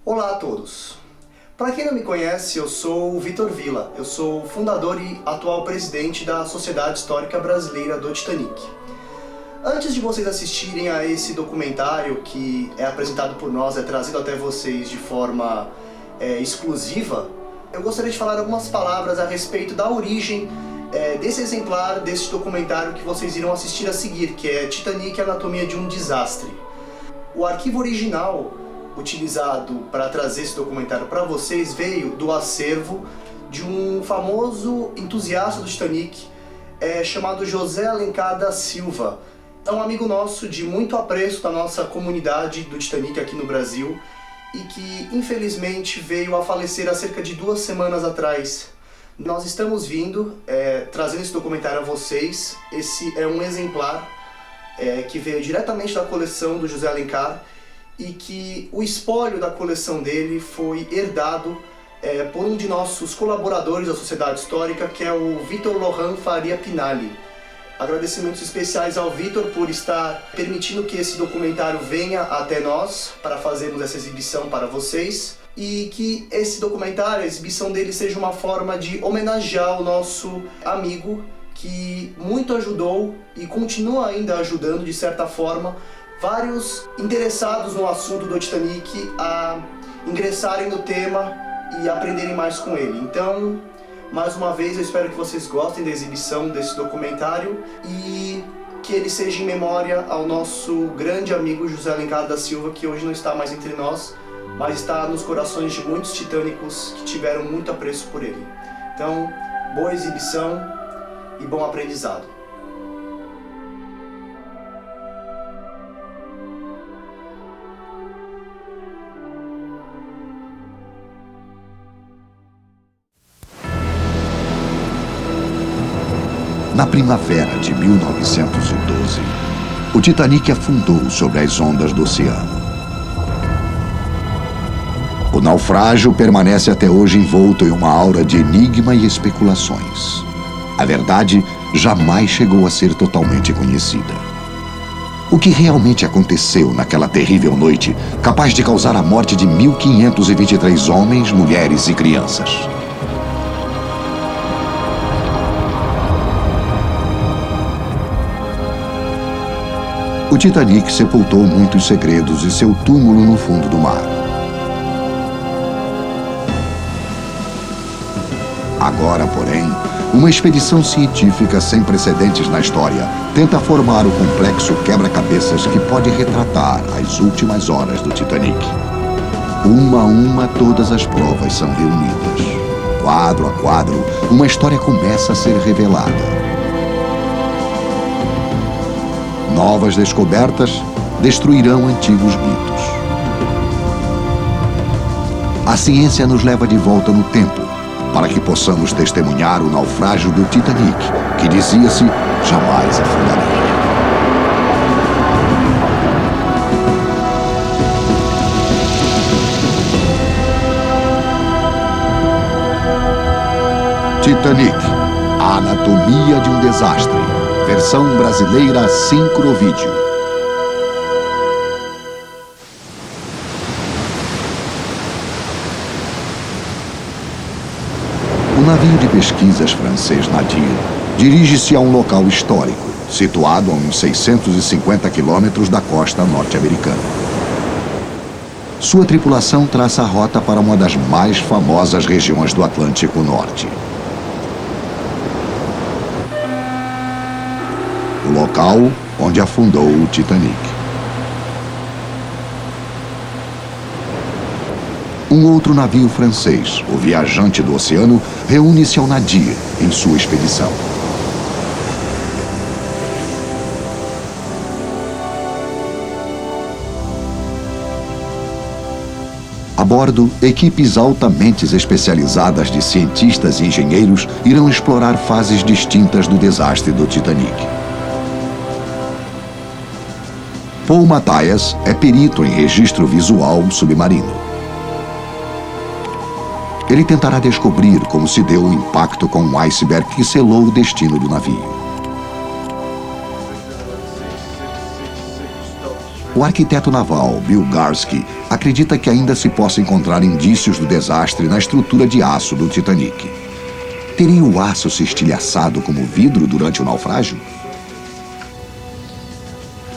Olá a todos! Para quem não me conhece, eu sou o Vitor Villa. Eu sou fundador e atual presidente da Sociedade Histórica Brasileira do Titanic. Antes de vocês assistirem a esse documentário que é apresentado por nós, é trazido até vocês de forma exclusiva, eu gostaria de falar algumas palavras a respeito da origem desse exemplar, desse documentário que vocês irão assistir a seguir, que é Titanic, Anatomia de um Desastre. O arquivo original utilizado para trazer esse documentário para vocês veio do acervo de um famoso entusiasta do Titanic chamado José Alencar da Silva. É um amigo nosso de muito apreço da nossa comunidade do Titanic aqui no Brasil e que infelizmente veio a falecer há cerca de 2 semanas atrás. Nós estamos vindo trazendo esse documentário a vocês. Esse é um exemplar que veio diretamente da coleção do José Alencar e que o espólio da coleção dele foi herdado por um de nossos colaboradores da Sociedade Histórica, que é o Vitor Lohan Faria Pinali. Agradecimentos especiais ao Vitor por estar permitindo que esse documentário venha até nós para fazermos essa exibição para vocês e que esse documentário, a exibição dele, seja uma forma de homenagear o nosso amigo que muito ajudou e continua ainda ajudando, de certa forma, vários interessados no assunto do Titanic a ingressarem no tema e aprenderem mais com ele. Então, mais uma vez, eu espero que vocês gostem da exibição desse documentário e que ele seja em memória ao nosso grande amigo José Alencar da Silva, que hoje não está mais entre nós, mas está nos corações de muitos titânicos que tiveram muito apreço por ele. Então, boa exibição e bom aprendizado. Na primavera de 1912, o Titanic afundou sobre as ondas do oceano. O naufrágio permanece até hoje envolto em uma aura de enigma e especulações. A verdade jamais chegou a ser totalmente conhecida. O que realmente aconteceu naquela terrível noite, capaz de causar a morte de 1.523 homens, mulheres e crianças? O Titanic sepultou muitos segredos e seu túmulo no fundo do mar. Agora, porém, uma expedição científica sem precedentes na história tenta formar o complexo quebra-cabeças que pode retratar as últimas horas do Titanic. Uma a uma, todas as provas são reunidas. Quadro a quadro, uma história começa a ser revelada. Novas descobertas destruirão antigos mitos. A ciência nos leva de volta no tempo, para que possamos testemunhar o naufrágio do Titanic, que dizia-se jamais afundaria. Titanic, a anatomia de um desastre. Versão brasileira Sincrovídeo. O navio de pesquisas francês Nadir dirige-se a um local histórico, situado a uns 650 quilômetros da costa norte-americana. Sua tripulação traça a rota para uma das mais famosas regiões do Atlântico Norte. O local onde afundou o Titanic. Um outro navio francês, o Viajante do Oceano, reúne-se ao Nadir em sua expedição. A bordo, equipes altamente especializadas de cientistas e engenheiros irão explorar fases distintas do desastre do Titanic. Paul Mathias é perito em registro visual submarino. Ele tentará descobrir como se deu o impacto com o iceberg que selou o destino do navio. O arquiteto naval Bill Garsky acredita que ainda se possa encontrar indícios do desastre na estrutura de aço do Titanic. Teria o aço se estilhaçado como vidro durante o naufrágio?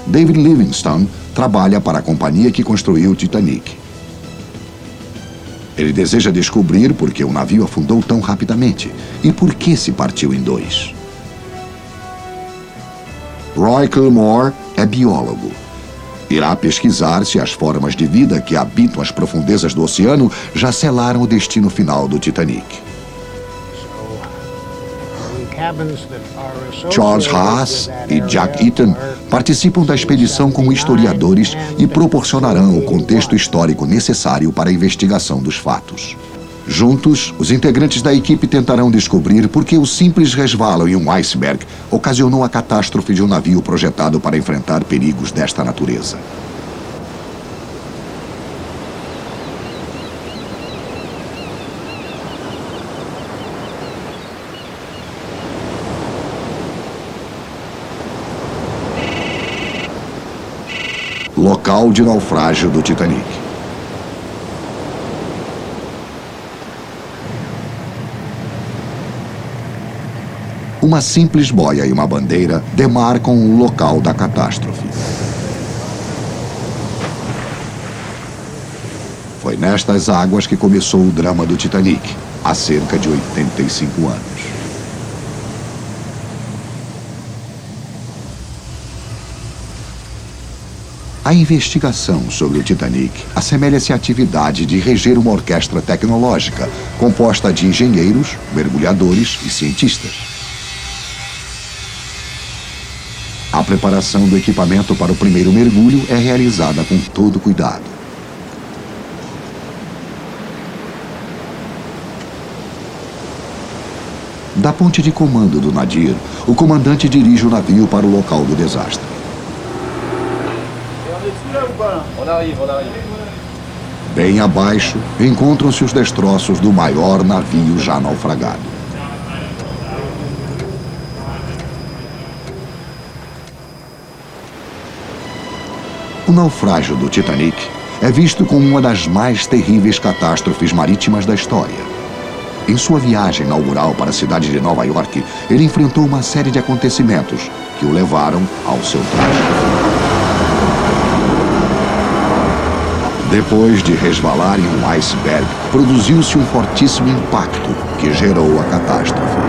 David Livingstone trabalha para a companhia que construiu o Titanic. Ele deseja descobrir por que o navio afundou tão rapidamente e por que se partiu em dois. Roy Kilmore é biólogo. Irá pesquisar se as formas de vida que habitam as profundezas do oceano já selaram o destino final do Titanic. Charles Haas e Jack Eaton participam da expedição como historiadores e proporcionarão o contexto histórico necessário para a investigação dos fatos. Juntos, os integrantes da equipe tentarão descobrir por que o simples resvalo em um iceberg ocasionou a catástrofe de um navio projetado para enfrentar perigos desta natureza. Local de naufrágio do Titanic. Uma simples boia e uma bandeira demarcam o local da catástrofe. Foi nestas águas que começou o drama do Titanic, há cerca de 85 anos. A investigação sobre o Titanic assemelha-se à atividade de reger uma orquestra tecnológica composta de engenheiros, mergulhadores e cientistas. A preparação do equipamento para o primeiro mergulho é realizada com todo cuidado. Da ponte de comando do Nadir, o comandante dirige o navio para o local do desastre. Bem abaixo, encontram-se os destroços do maior navio já naufragado. O naufrágio do Titanic é visto como uma das mais terríveis catástrofes marítimas da história. Em sua viagem inaugural para a cidade de Nova York, ele enfrentou uma série de acontecimentos que o levaram ao seu trágico fim. Depois de resvalar em um iceberg, produziu-se um fortíssimo impacto que gerou a catástrofe.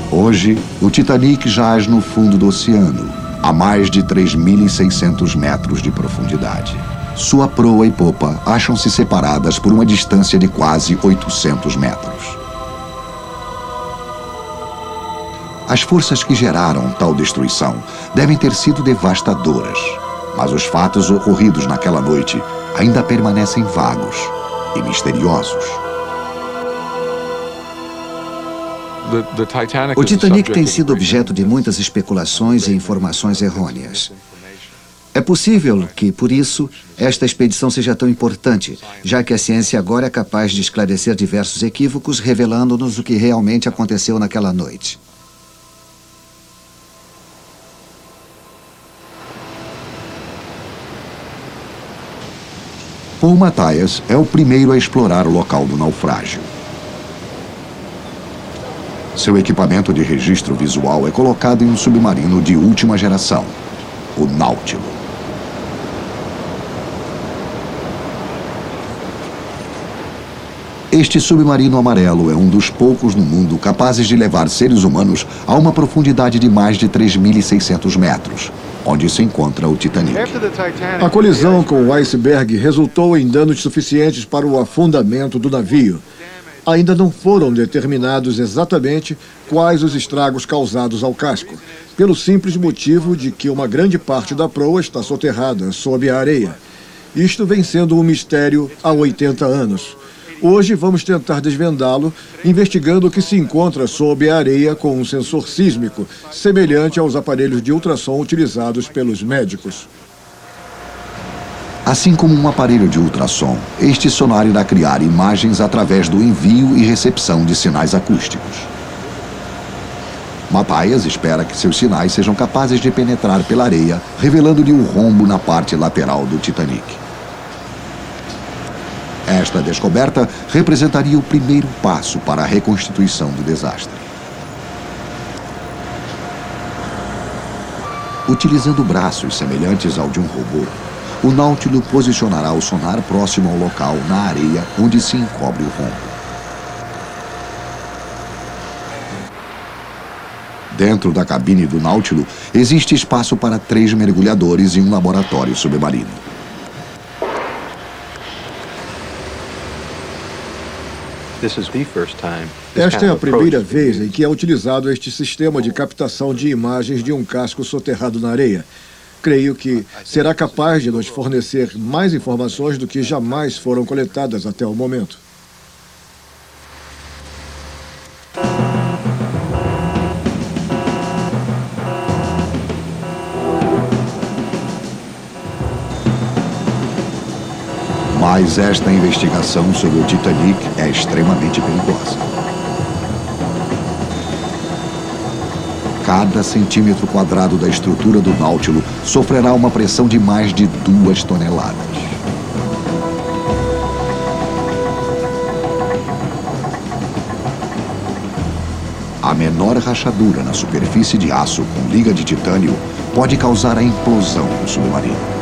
Hoje, o Titanic jaz no fundo do oceano, a mais de 3.600 metros de profundidade. Sua proa e popa acham-se separadas por uma distância de quase 800 metros. As forças que geraram tal destruição devem ter sido devastadoras, mas os fatos ocorridos naquela noite ainda permanecem vagos e misteriosos. O Titanic tem sido objeto de muitas especulações e informações errôneas. É possível que, por isso, esta expedição seja tão importante, já que a ciência agora é capaz de esclarecer diversos equívocos, revelando-nos o que realmente aconteceu naquela noite. Paul Matthias é o primeiro a explorar o local do naufrágio. Seu equipamento de registro visual é colocado em um submarino de última geração, o Nautilus. Este submarino amarelo é um dos poucos no mundo capazes de levar seres humanos a uma profundidade de mais de 3.600 metros, onde se encontra o Titanic. A colisão com o iceberg resultou em danos suficientes para o afundamento do navio. Ainda não foram determinados exatamente quais os estragos causados ao casco, pelo simples motivo de que uma grande parte da proa está soterrada sob a areia. Isto vem sendo um mistério há 80 anos. Hoje vamos tentar desvendá-lo, investigando o que se encontra sob a areia com um sensor sísmico, semelhante aos aparelhos de ultrassom utilizados pelos médicos. Assim como um aparelho de ultrassom, este sonar irá criar imagens através do envio e recepção de sinais acústicos. Matthias espera que seus sinais sejam capazes de penetrar pela areia, revelando-lhe um rombo na parte lateral do Titanic. Esta descoberta representaria o primeiro passo para a reconstituição do desastre. Utilizando braços semelhantes ao de um robô, o Nautilus posicionará o sonar próximo ao local na areia onde se encobre o rombo. Dentro da cabine do Nautilus existe espaço para 3 mergulhadores e um laboratório submarino. Esta é a primeira vez em que é utilizado este sistema de captação de imagens de um casco soterrado na areia. Creio que será capaz de nos fornecer mais informações do que jamais foram coletadas até o momento. Mas esta investigação sobre o Titanic é extremamente perigosa. Cada centímetro quadrado da estrutura do Nautilus sofrerá uma pressão de mais de 2 toneladas. A menor rachadura na superfície de aço com liga de titânio pode causar a implosão do submarino.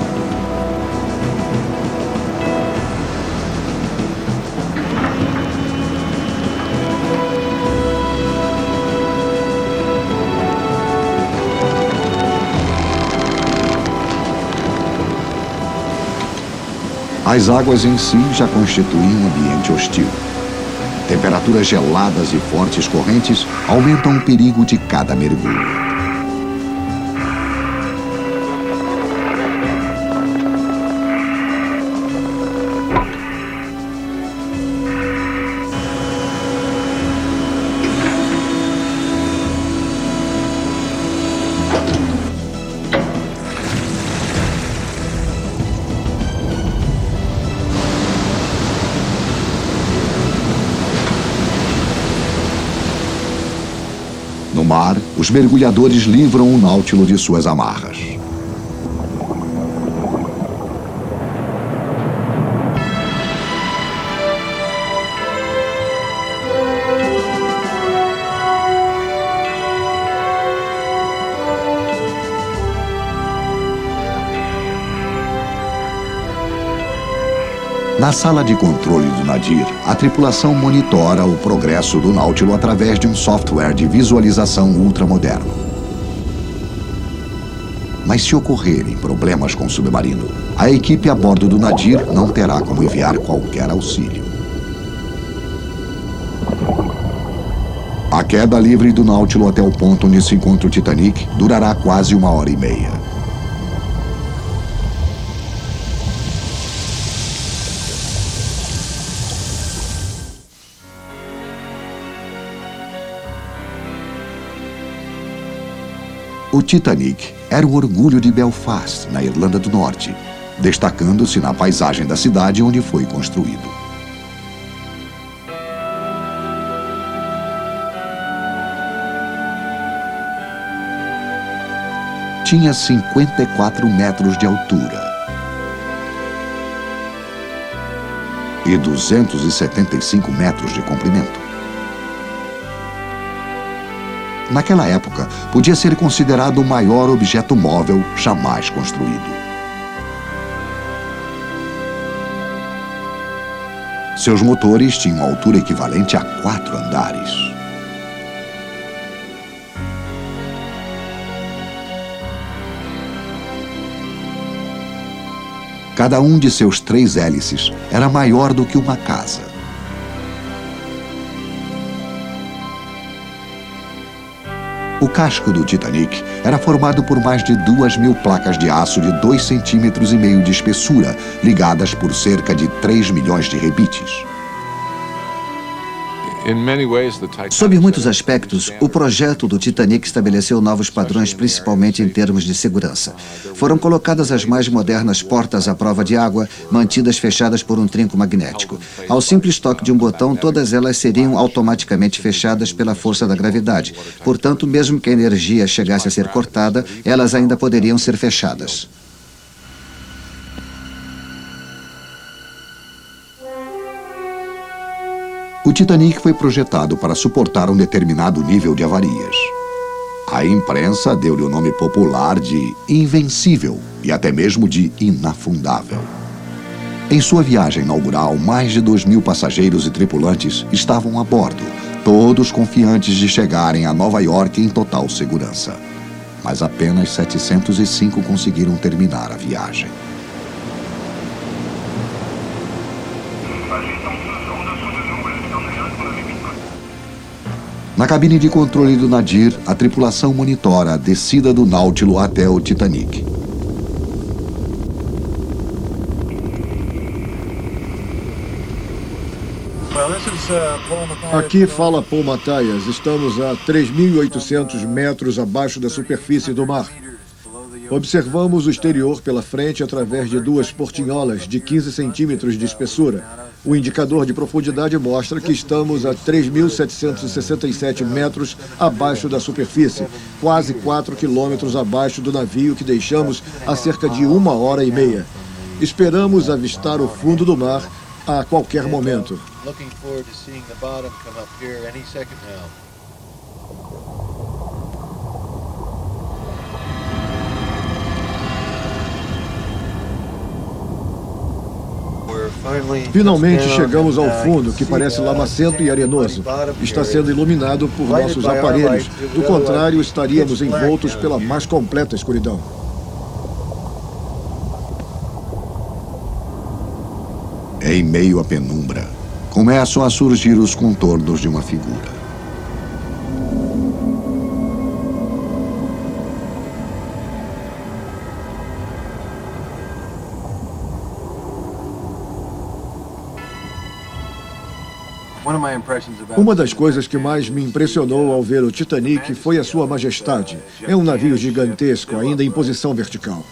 As águas em si já constituem um ambiente hostil. Temperaturas geladas e fortes correntes aumentam o perigo de cada mergulho. No mar, os mergulhadores livram o Nautilus de suas amarras. Na sala de controle do Nadir, a tripulação monitora o progresso do Nautilus através de um software de visualização ultramoderno. Mas se ocorrerem problemas com o submarino, a equipe a bordo do Nadir não terá como enviar qualquer auxílio. A queda livre do Nautilus até o ponto onde se encontra o Titanic durará quase 1h30. O Titanic era o orgulho de Belfast, na Irlanda do Norte, destacando-se na paisagem da cidade onde foi construído. Tinha 54 metros de altura e 275 metros de comprimento. Naquela época, podia ser considerado o maior objeto móvel jamais construído. Seus motores tinham altura equivalente a 4 andares. Cada um de seus 3 hélices era maior do que uma casa. O casco do Titanic era formado por mais de 2.000 placas de aço de 2,5 cm de espessura, ligadas por cerca de 3 milhões de rebites. Sob muitos aspectos, o projeto do Titanic estabeleceu novos padrões, principalmente em termos de segurança. Foram colocadas as mais modernas portas à prova de água, mantidas fechadas por um trinco magnético. Ao simples toque de um botão, todas elas seriam automaticamente fechadas pela força da gravidade. Portanto, mesmo que a energia chegasse a ser cortada, elas ainda poderiam ser fechadas. O Titanic foi projetado para suportar um determinado nível de avarias. A imprensa deu-lhe o nome popular de invencível e até mesmo de inafundável. Em sua viagem inaugural, mais de 2.000 passageiros e tripulantes estavam a bordo, todos confiantes de chegarem a Nova York em total segurança. Mas apenas 705 conseguiram terminar a viagem. Na cabine de controle do Nadir, a tripulação monitora a descida do Nautilus até o Titanic. Aqui fala Paul Mathias. Estamos a 3.800 metros abaixo da superfície do mar. Observamos o exterior pela frente através de duas portinholas de 15 centímetros de espessura. O indicador de profundidade mostra que estamos a 3.767 metros abaixo da superfície, quase 4 quilômetros abaixo do navio que deixamos há cerca de 1h30. Esperamos avistar o fundo do mar a qualquer momento. Finalmente chegamos ao fundo, que parece lamacento e arenoso. Está sendo iluminado por nossos aparelhos. Do contrário, estaríamos envoltos pela mais completa escuridão. Em meio à penumbra, começam a surgir os contornos de uma figura. Uma das coisas que mais me impressionou ao ver o Titanic foi a sua majestade. É um navio gigantesco, ainda em posição vertical.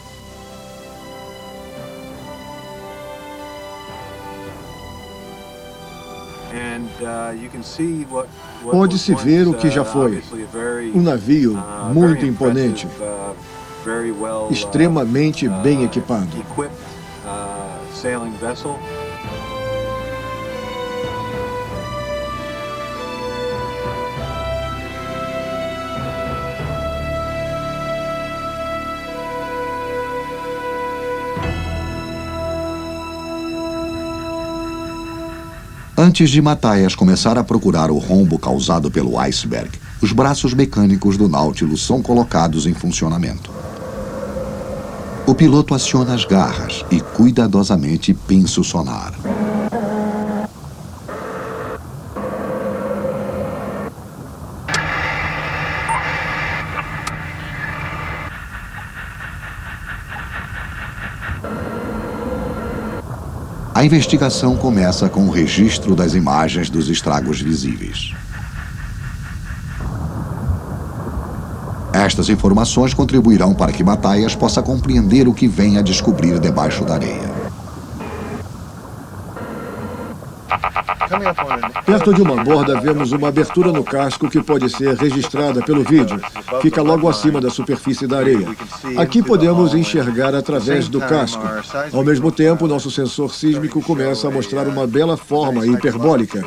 Pode-se ver o que já foi. Um navio muito imponente, extremamente bem equipado. Antes de Mathias começar a procurar o rombo causado pelo iceberg, os braços mecânicos do Nautilus são colocados em funcionamento. O piloto aciona as garras e cuidadosamente pinça o sonar. A investigação começa com o registro das imagens dos estragos visíveis. Estas informações contribuirão para que Mathias possa compreender o que vem a descobrir debaixo da areia. Perto de uma borda, vemos uma abertura no casco que pode ser registrada pelo vídeo. Fica logo acima da superfície da areia. Aqui podemos enxergar através do casco. Ao mesmo tempo, nosso sensor sísmico começa a mostrar uma bela forma hiperbólica.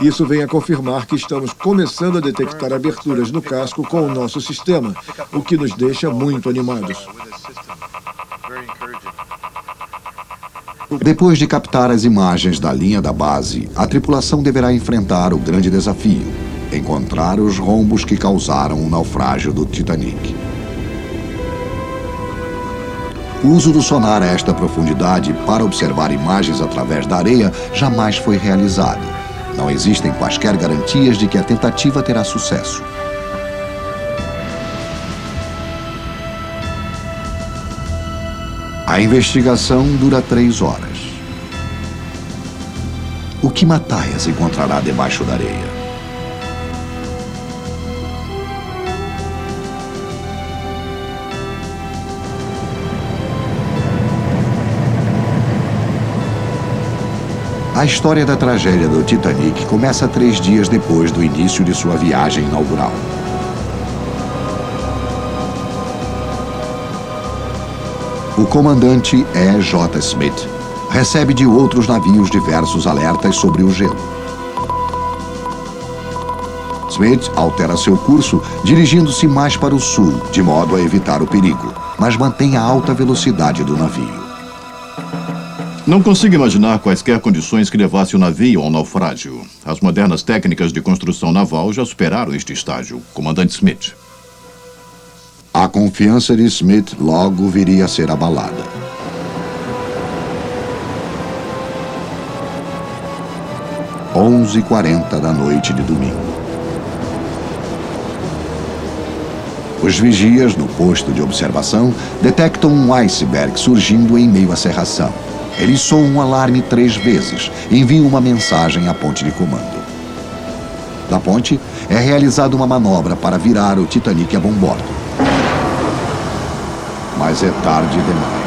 Isso vem a confirmar que estamos começando a detectar aberturas no casco com o nosso sistema, o que nos deixa muito animados. Depois de captar as imagens da linha da base, a tripulação deverá enfrentar o grande desafio: encontrar os rombos que causaram o naufrágio do Titanic. O uso do sonar a esta profundidade para observar imagens através da areia jamais foi realizado. Não existem quaisquer garantias de que a tentativa terá sucesso. A investigação dura 3 horas. O que Mathias encontrará debaixo da areia? A história da tragédia do Titanic começa 3 dias depois do início de sua viagem inaugural. O comandante E. J. Smith recebe de outros navios diversos alertas sobre o gelo. Smith altera seu curso, dirigindo-se mais para o sul, de modo a evitar o perigo, mas mantém a alta velocidade do navio. Não consigo imaginar quaisquer condições que levassem o navio ao naufrágio. As modernas técnicas de construção naval já superaram este estágio, comandante Smith. A confiança de Smith logo viria a ser abalada. Às 11h40 da noite de domingo. Os vigias no posto de observação detectam um iceberg surgindo em meio à serração. Eles soam um alarme 3 vezes e enviam uma mensagem à ponte de comando. Da ponte, é realizada uma manobra para virar o Titanic a bombordo. Mas é tarde demais.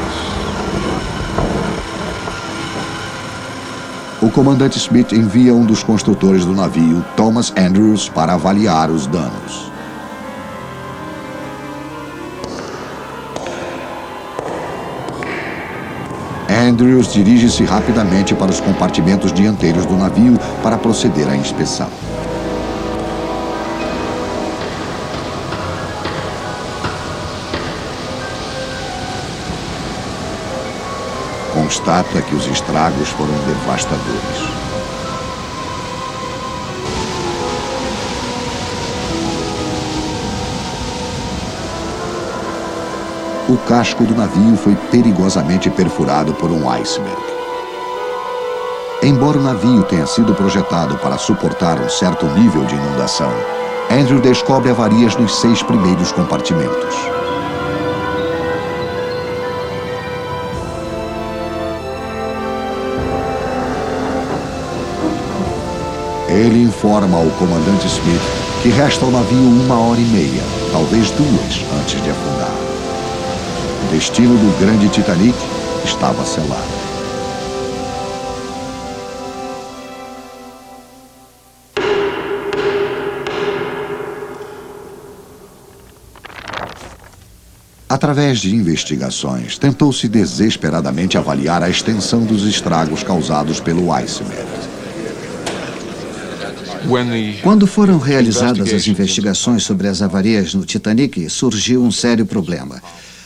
O comandante Smith envia um dos construtores do navio, Thomas Andrews, para avaliar os danos. Andrews dirige-se rapidamente para os compartimentos dianteiros do navio para proceder à inspeção. Constata que os estragos foram devastadores. O casco do navio foi perigosamente perfurado por um iceberg. Embora o navio tenha sido projetado para suportar um certo nível de inundação, Andrew descobre avarias nos 6 primeiros compartimentos. Ele informa ao comandante Smith que resta ao navio 1h30, talvez 2, antes de afundar. O destino do grande Titanic estava selado. Através de investigações, tentou-se desesperadamente avaliar a extensão dos estragos causados pelo iceberg. Quando foram realizadas as investigações sobre as avarias no Titanic, surgiu um sério problema.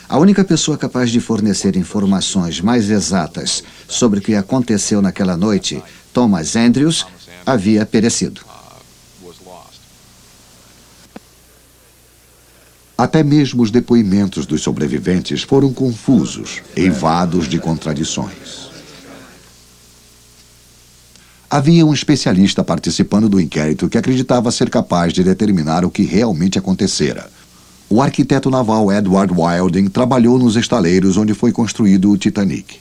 A única pessoa capaz de fornecer informações mais exatas sobre o que aconteceu naquela noite, Thomas Andrews, havia perecido. Até mesmo os depoimentos dos sobreviventes foram confusos, eivados de contradições. Havia um especialista participando do inquérito que acreditava ser capaz de determinar o que realmente acontecera. O arquiteto naval Edward Wilding trabalhou nos estaleiros onde foi construído o Titanic.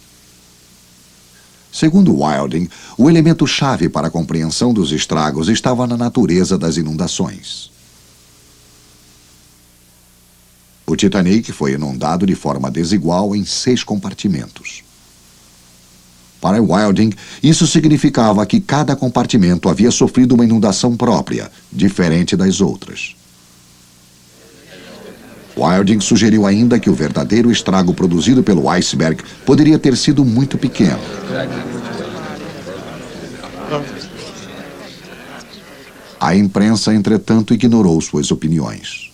Segundo Wilding, o elemento-chave para a compreensão dos estragos estava na natureza das inundações. O Titanic foi inundado de forma desigual em 6 compartimentos. Para Wilding, isso significava que cada compartimento havia sofrido uma inundação própria, diferente das outras. Wilding sugeriu ainda que o verdadeiro estrago produzido pelo iceberg poderia ter sido muito pequeno. A imprensa, entretanto, ignorou suas opiniões.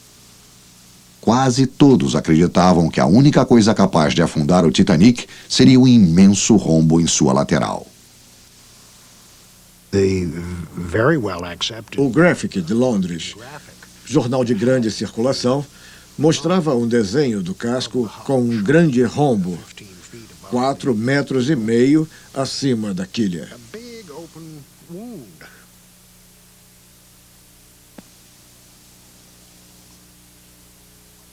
Quase todos acreditavam que a única coisa capaz de afundar o Titanic seria um imenso rombo em sua lateral. O Graphic de Londres, jornal de grande circulação, mostrava um desenho do casco com um grande rombo, 4,5 metros acima da quilha.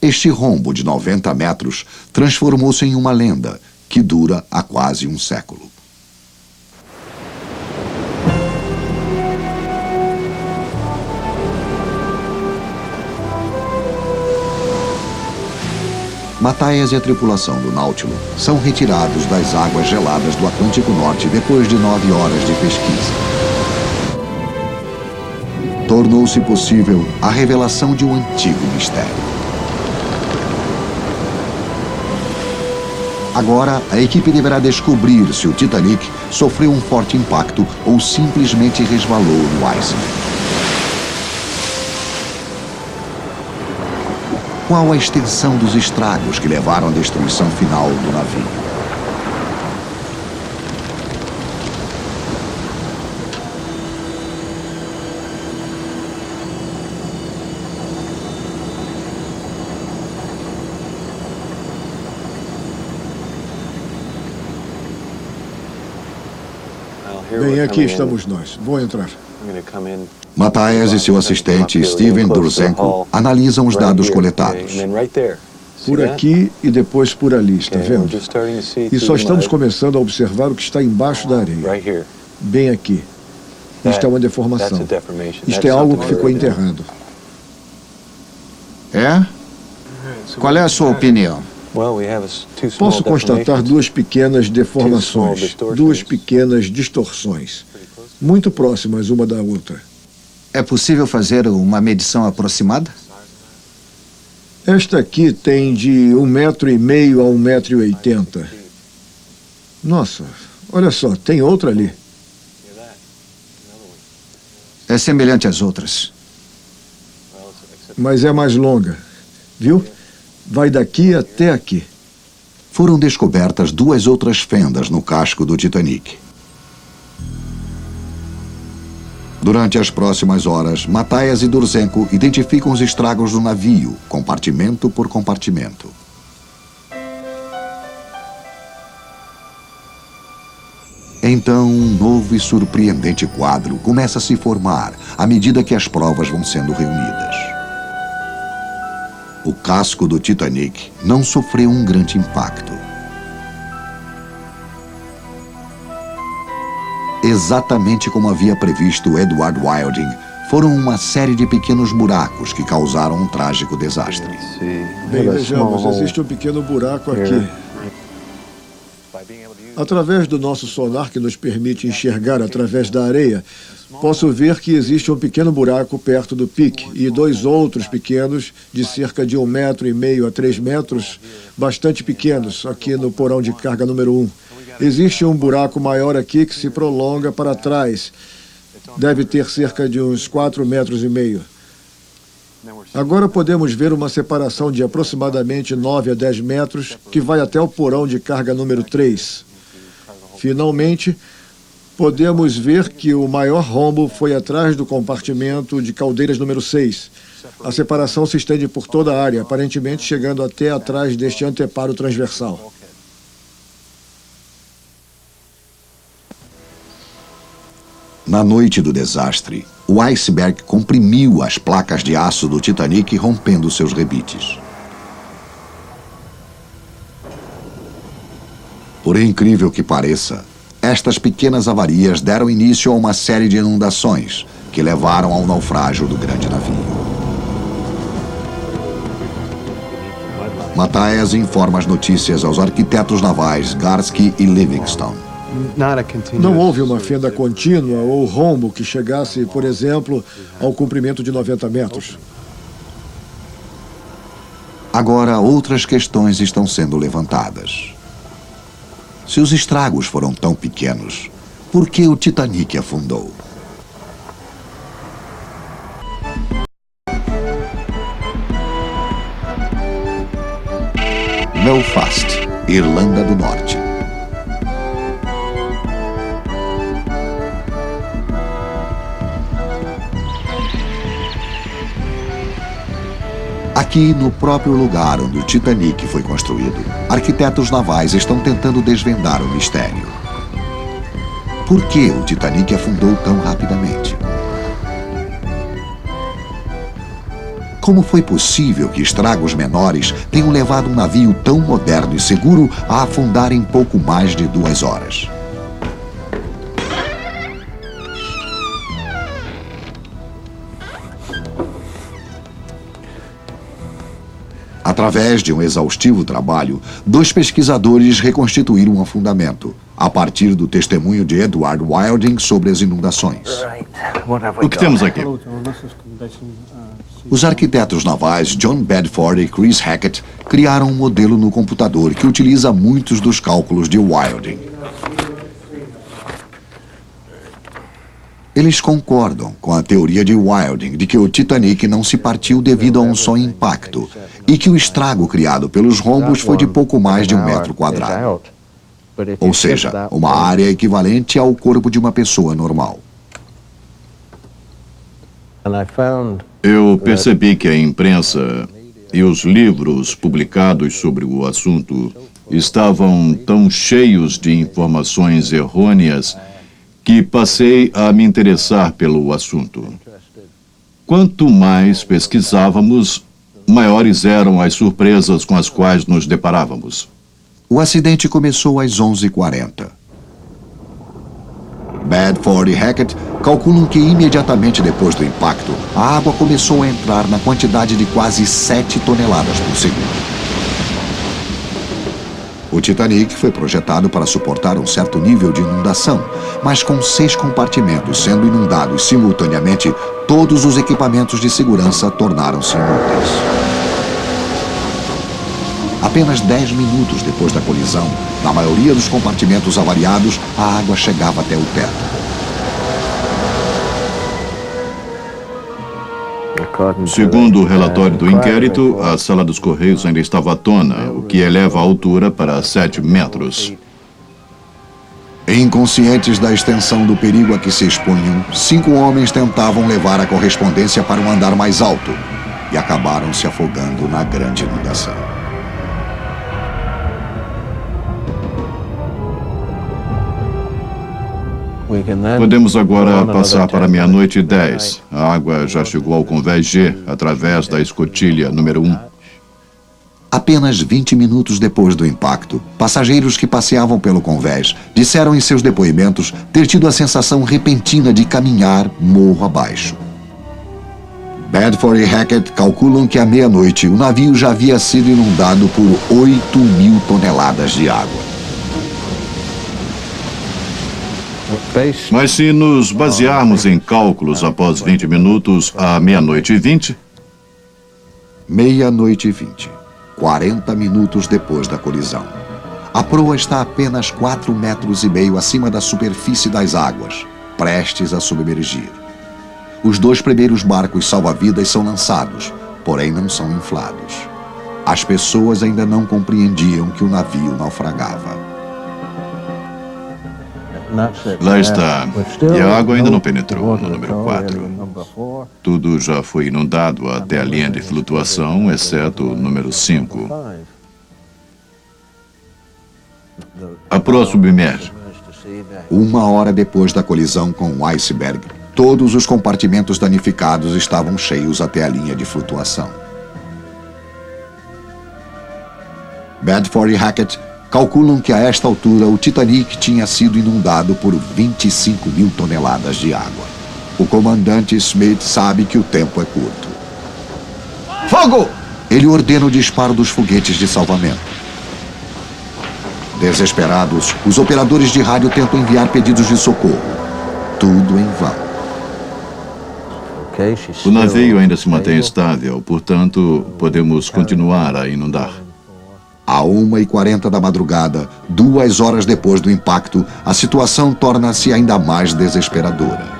Este rombo de 90 metros transformou-se em uma lenda que dura há quase um século. Matthias e a tripulação do Nautilus são retirados das águas geladas do Atlântico Norte depois de 9 horas de pesquisa. Tornou-se possível a revelação de um antigo mistério. Agora, a equipe deverá descobrir se o Titanic sofreu um forte impacto ou simplesmente resvalou no iceberg. Qual a extensão dos estragos que levaram à destruição final do navio? Bem, aqui estamos nós. Vou entrar. Matthias e seu assistente, Steven Durzenko, analisam os dados coletados. Por aqui e depois por ali, está vendo? E só estamos começando a observar o que está embaixo da areia. Bem aqui. Isto é uma deformação. Isto é algo que ficou enterrado. É? Qual é a sua opinião? Posso constatar duas pequenas deformações, duas pequenas distorções, muito próximas uma da outra. É possível fazer uma medição aproximada? Esta aqui tem de 1,5 m a 1,80 m. Nossa, olha só, tem outra ali. É semelhante às outras. Mas é mais longa, viu? Vai daqui até aqui. Foram descobertas 2 outras fendas no casco do Titanic. Durante as próximas horas, Matthias e Durzenko identificam os estragos do navio, compartimento por compartimento. Então, um novo e surpreendente quadro começa a se formar à medida que as provas vão sendo reunidas. O casco do Titanic não sofreu um grande impacto. Exatamente como havia previsto Edward Wilding, foram uma série de pequenos buracos que causaram um trágico desastre. Bem, vejamos, existe um pequeno buraco aqui. Através do nosso sonar, que nos permite enxergar através da areia, posso ver que existe um pequeno buraco perto do pique e 2 outros pequenos de cerca de 1,5 m a 3 metros, bastante pequenos, aqui no porão de carga número 1. Existe um buraco maior aqui que se prolonga para trás. Deve ter cerca de uns 4,5 metros. Agora podemos ver uma separação de aproximadamente 9 a 10 metros que vai até o porão de carga número 3. Finalmente, podemos ver que o maior rombo foi atrás do compartimento de caldeiras número 6. A separação se estende por toda a área, aparentemente chegando até atrás deste anteparo transversal. Na noite do desastre, o iceberg comprimiu as placas de aço do Titanic, rompendo seus rebites. Por incrível que pareça, estas pequenas avarias deram início a uma série de inundações que levaram ao naufrágio do grande navio. Matthias informa as notícias aos arquitetos navais Garsky e Livingstone. Não houve uma fenda contínua ou rombo que chegasse, por exemplo, ao comprimento de 90 metros. Agora, outras questões estão sendo levantadas. Se os estragos foram tão pequenos, por que o Titanic afundou? Belfast, Irlanda do Norte. Aqui, no próprio lugar onde o Titanic foi construído, arquitetos navais estão tentando desvendar o mistério. Por que o Titanic afundou tão rapidamente? Como foi possível que estragos menores tenham levado um navio tão moderno e seguro a afundar em pouco mais de 2 horas? Através de um exaustivo trabalho, 2 pesquisadores reconstituíram um fundamento, a partir do testemunho de Edward Wilding sobre as inundações. O que temos aqui? Os arquitetos navais John Bedford e Chris Hackett criaram um modelo no computador que utiliza muitos dos cálculos de Wilding. Eles concordam com a teoria de Wilding de que o Titanic não se partiu devido a um só impacto e que o estrago criado pelos rombos foi de pouco mais de 1 metro quadrado. Ou seja, uma área equivalente ao corpo de uma pessoa normal. Eu percebi que a imprensa e os livros publicados sobre o assunto estavam tão cheios de informações errôneas que passei a me interessar pelo assunto. Quanto mais pesquisávamos, maiores eram as surpresas com as quais nos deparávamos. O acidente começou às 11h40. Bedford e Hackett calculam que imediatamente depois do impacto, a água começou a entrar na quantidade de quase 7 toneladas por segundo. O Titanic foi projetado para suportar um certo nível de inundação, mas com 6 compartimentos sendo inundados simultaneamente, todos os equipamentos de segurança tornaram-se inúteis. Apenas 10 minutos depois da colisão, na maioria dos compartimentos avariados, a água chegava até o teto. Segundo o relatório do inquérito, a sala dos Correios ainda estava à tona, o que eleva a altura para 7 metros. Inconscientes da extensão do perigo a que se expunham, 5 homens tentavam levar a correspondência para um andar mais alto e acabaram se afogando na grande inundação. Podemos agora passar para 00:10. A água já chegou ao convés G através da escotilha número 1. Apenas 20 minutos depois do impacto, passageiros que passeavam pelo convés disseram em seus depoimentos ter tido a sensação repentina de caminhar morro abaixo. Bedford e Hackett calculam que à meia-noite o navio já havia sido inundado por 8.000 toneladas de água. Mas se nos basearmos em cálculos após 20 minutos a 00:20, 00:20, 40 minutos depois da colisão. A proa está a apenas 4,5 metros acima da superfície das águas, prestes a submergir. Os 2 primeiros barcos salva-vidas são lançados, porém não são inflados. As pessoas ainda não compreendiam que o navio naufragava. lá está. E a água ainda não penetrou no número 4. Tudo já foi inundado até a linha de flutuação, exceto o número 5. A proa submerge. 1 hora depois da colisão com o iceberg, todos os compartimentos danificados estavam cheios até a linha de flutuação. Bedford e Hackett calculam que a esta altura o Titanic tinha sido inundado por 25.000 toneladas de água. O comandante Smith sabe que o tempo é curto. Fogo! Ele ordena o disparo dos foguetes de salvamento. Desesperados, os operadores de rádio tentam enviar pedidos de socorro. Tudo em vão. O navio ainda se mantém estável, portanto, podemos continuar a inundar. À 1h40 da madrugada, 2 horas depois do impacto, a situação torna-se ainda mais desesperadora.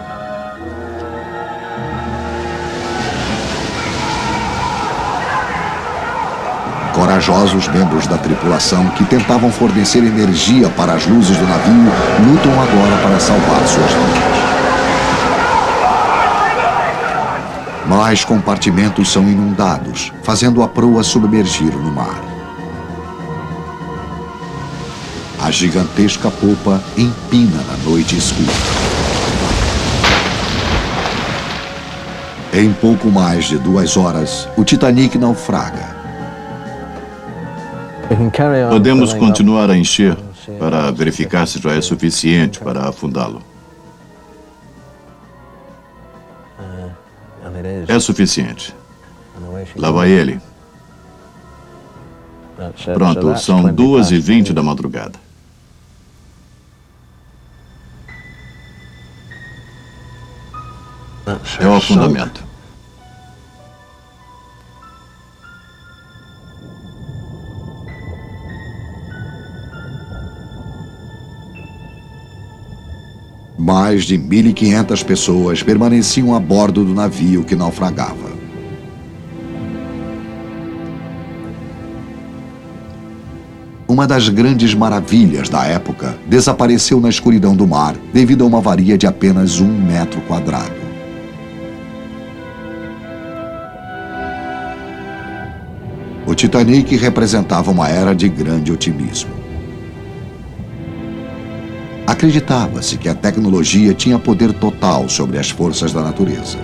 Corajosos membros da tripulação que tentavam fornecer energia para as luzes do navio lutam agora para salvar suas vidas. Mais compartimentos são inundados, fazendo a proa submergir no mar. A gigantesca popa empina na noite escura. Em pouco mais de 2 horas, o Titanic naufraga. Podemos continuar a encher para verificar se já é suficiente para afundá-lo. É suficiente. Lá vai ele. Pronto, são 2h20 da madrugada. É o afundamento. Mais de 1.500 pessoas permaneciam a bordo do navio que naufragava. Uma das grandes maravilhas da época desapareceu na escuridão do mar devido a uma avaria de apenas 1 metro quadrado. O Titanic representava uma era de grande otimismo. Acreditava-se que a tecnologia tinha poder total sobre as forças da natureza.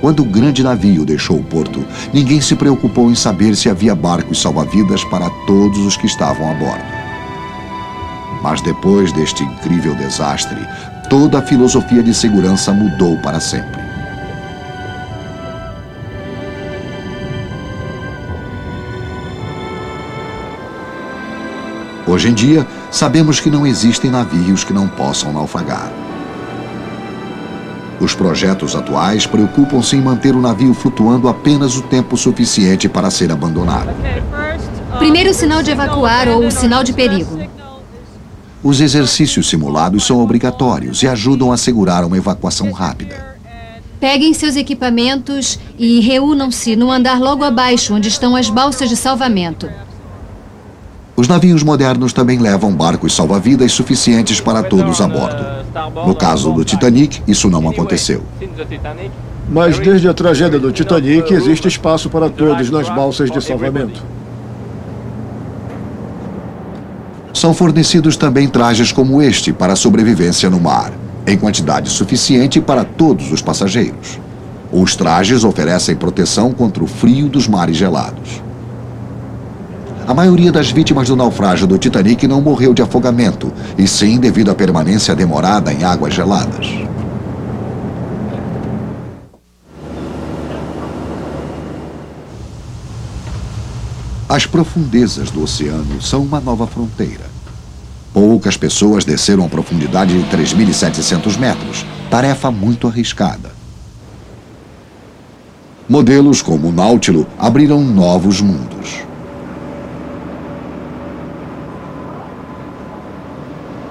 Quando o grande navio deixou o porto, ninguém se preocupou em saber se havia barcos salva-vidas para todos os que estavam a bordo. Mas depois deste incrível desastre, toda a filosofia de segurança mudou para sempre. Hoje em dia, sabemos que não existem navios que não possam naufragar. Os projetos atuais preocupam-se em manter o navio flutuando apenas o tempo suficiente para ser abandonado. Primeiro o sinal de evacuar ou o sinal de perigo. Os exercícios simulados são obrigatórios e ajudam a assegurar uma evacuação rápida. Peguem seus equipamentos e reúnam-se no andar logo abaixo, onde estão as balsas de salvamento. Os navios modernos também levam barcos salva-vidas suficientes para todos a bordo. No caso do Titanic, isso não aconteceu. Mas desde a tragédia do Titanic, existe espaço para todos nas balsas de salvamento. São fornecidos também trajes como este para a sobrevivência no mar, em quantidade suficiente para todos os passageiros. Os trajes oferecem proteção contra o frio dos mares gelados. A maioria das vítimas do naufrágio do Titanic não morreu de afogamento, e sim devido à permanência demorada em águas geladas. As profundezas do oceano são uma nova fronteira. Poucas pessoas desceram a profundidade de 3.700 metros, tarefa muito arriscada. Modelos como o Nautilus abriram novos mundos.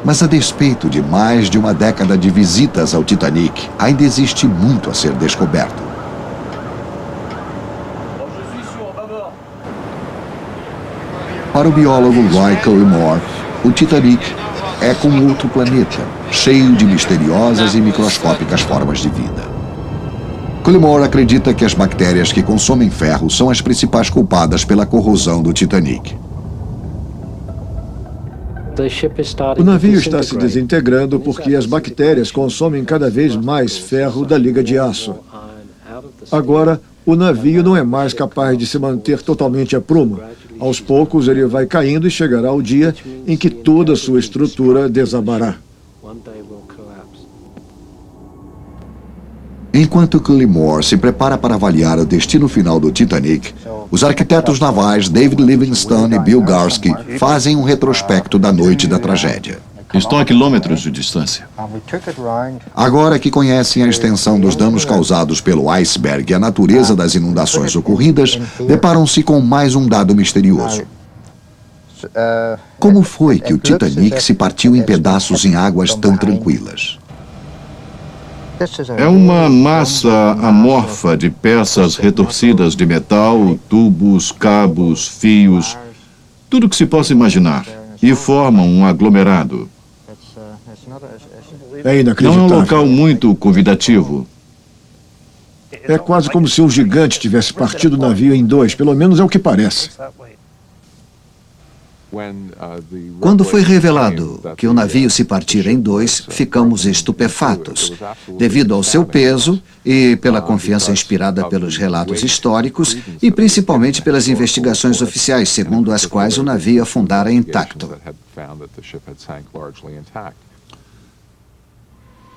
Mas a despeito de mais de uma década de visitas ao Titanic, ainda existe muito a ser descoberto. Para o biólogo Roy Cullimore, o Titanic é como outro planeta, cheio de misteriosas e microscópicas formas de vida. Cullimore acredita que as bactérias que consomem ferro são as principais culpadas pela corrosão do Titanic. O navio está se desintegrando porque as bactérias consomem cada vez mais ferro da liga de aço. Agora, o navio não é mais capaz de se manter totalmente a prumo. Aos poucos, ele vai caindo e chegará o dia em que toda a sua estrutura desabará. Enquanto Cullimore se prepara para avaliar o destino final do Titanic, os arquitetos navais David Livingstone e Bill Garsky fazem um retrospecto da noite da tragédia. Estão a quilômetros de distância. Agora que conhecem a extensão dos danos causados pelo iceberg e a natureza das inundações ocorridas, deparam-se com mais um dado misterioso. Como foi que o Titanic se partiu em pedaços em águas tão tranquilas? É uma massa amorfa de peças retorcidas de metal, tubos, cabos, fios, tudo que se possa imaginar, e formam um aglomerado. É Não é inacreditável. um local muito convidativo. É quase como se um gigante tivesse partido o navio em dois, pelo menos é o que parece. Quando foi revelado que o navio se partira em dois, ficamos estupefatos, devido ao seu peso e pela confiança inspirada pelos relatos históricos e principalmente pelas investigações oficiais, segundo as quais o navio afundara intacto.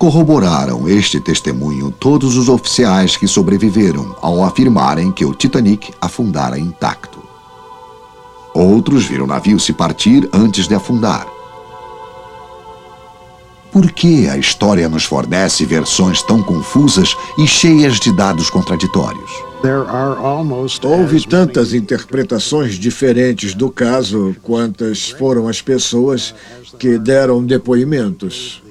corroboraram este testemunho todos os oficiais que sobreviveram ao afirmarem que o Titanic afundara intacto. Outros viram o navio se partir antes de afundar. Por que a história nos fornece versões tão confusas e cheias de dados contraditórios? Houve tantas interpretações diferentes do caso quantas foram as pessoas que deram depoimentos.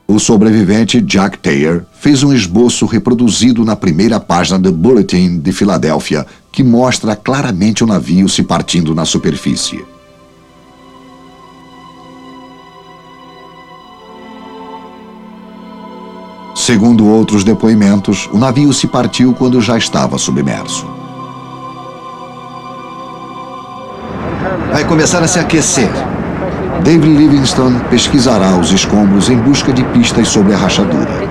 O sobrevivente Jack Thayer fez um esboço reproduzido na primeira página do Bulletin de Filadélfia, que mostra claramente o navio se partindo na superfície. Segundo outros depoimentos, o navio se partiu quando já estava submerso. Vai começar a se aquecer. David Livingstone pesquisará os escombros em busca de pistas sobre a rachadura.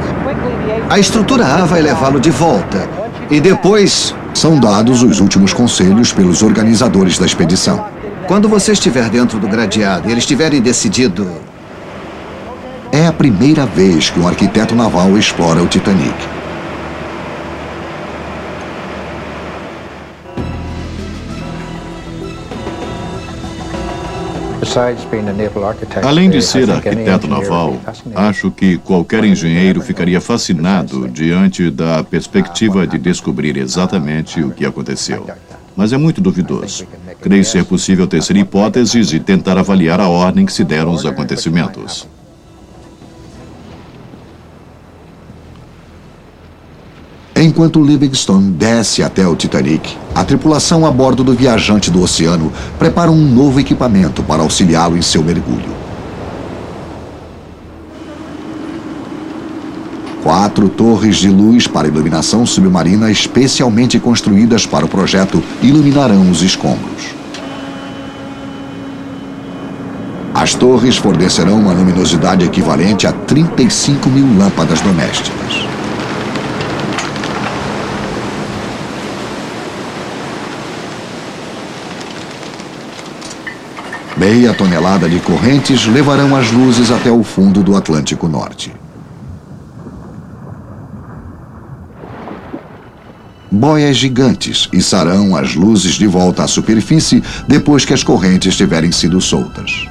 A estrutura A vai levá-lo de volta. E depois, São dados os últimos conselhos pelos organizadores da expedição. quando você estiver dentro do gradeado e eles tiverem decidido... É a primeira vez que um arquiteto naval explora o Titanic. Além de ser arquiteto naval, acho que qualquer engenheiro ficaria fascinado diante da perspectiva de descobrir exatamente o que aconteceu. Mas é muito duvidoso. Creio ser possível tecer hipóteses e tentar avaliar a ordem que se deram os acontecimentos. Enquanto Livingstone desce até o Titanic, a tripulação a bordo do viajante do oceano prepara um novo equipamento para auxiliá-lo em seu mergulho. 4 torres de luz para iluminação submarina especialmente construídas para o projeto iluminarão os escombros. As torres fornecerão uma luminosidade equivalente a 35.000 lâmpadas domésticas. Meia tonelada de correntes levarão as luzes até o fundo do Atlântico Norte. Boias gigantes içarão as luzes de volta à superfície depois que as correntes tiverem sido soltas.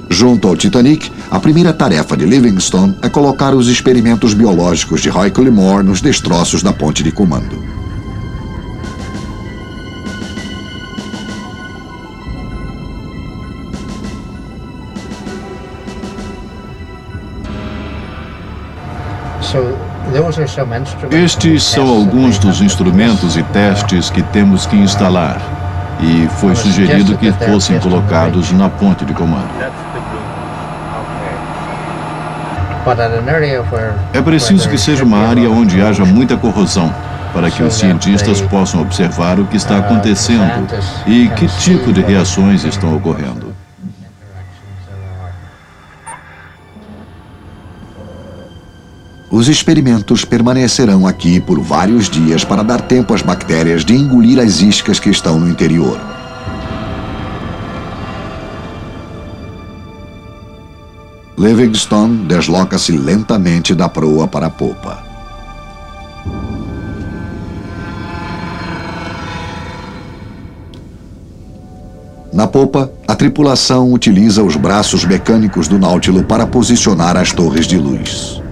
Junto ao Titanic, a primeira tarefa de Livingstone é colocar os experimentos biológicos de Roy Cullimore nos destroços da ponte de comando. Estes são alguns dos instrumentos e testes que temos que instalar, e foi sugerido que fossem colocados na ponte de comando. É preciso que seja uma área onde haja muita corrosão, para que os cientistas possam observar o que está acontecendo e que tipo de reações estão ocorrendo. Os experimentos permanecerão aqui por vários dias para dar tempo às bactérias de engolir as iscas que estão no interior. Livingstone desloca-se lentamente da proa para a popa. Na popa, a tripulação utiliza os braços mecânicos do Náutilo para posicionar as torres de luz.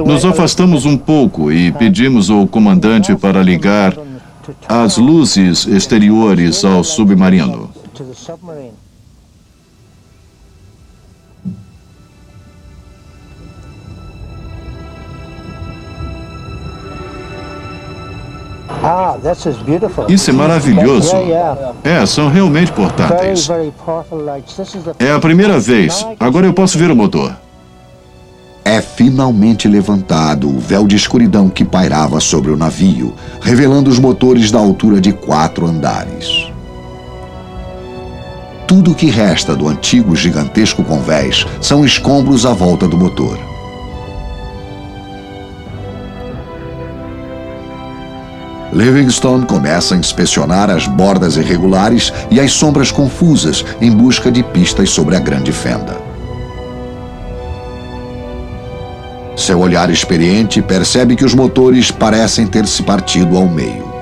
Nos afastamos um pouco e pedimos ao comandante para ligar as luzes exteriores ao submarino. Isso é maravilhoso. São realmente portáteis. É a primeira vez. Agora eu posso ver o motor. É finalmente levantado o véu de escuridão que pairava sobre o navio, revelando os motores da altura de 4 andares. Tudo o que resta do antigo gigantesco convés são escombros à volta do motor. Livingstone começa a inspecionar as bordas irregulares e as sombras confusas em busca de pistas sobre a grande fenda. Seu olhar experiente percebe que os motores parecem ter se partido ao meio.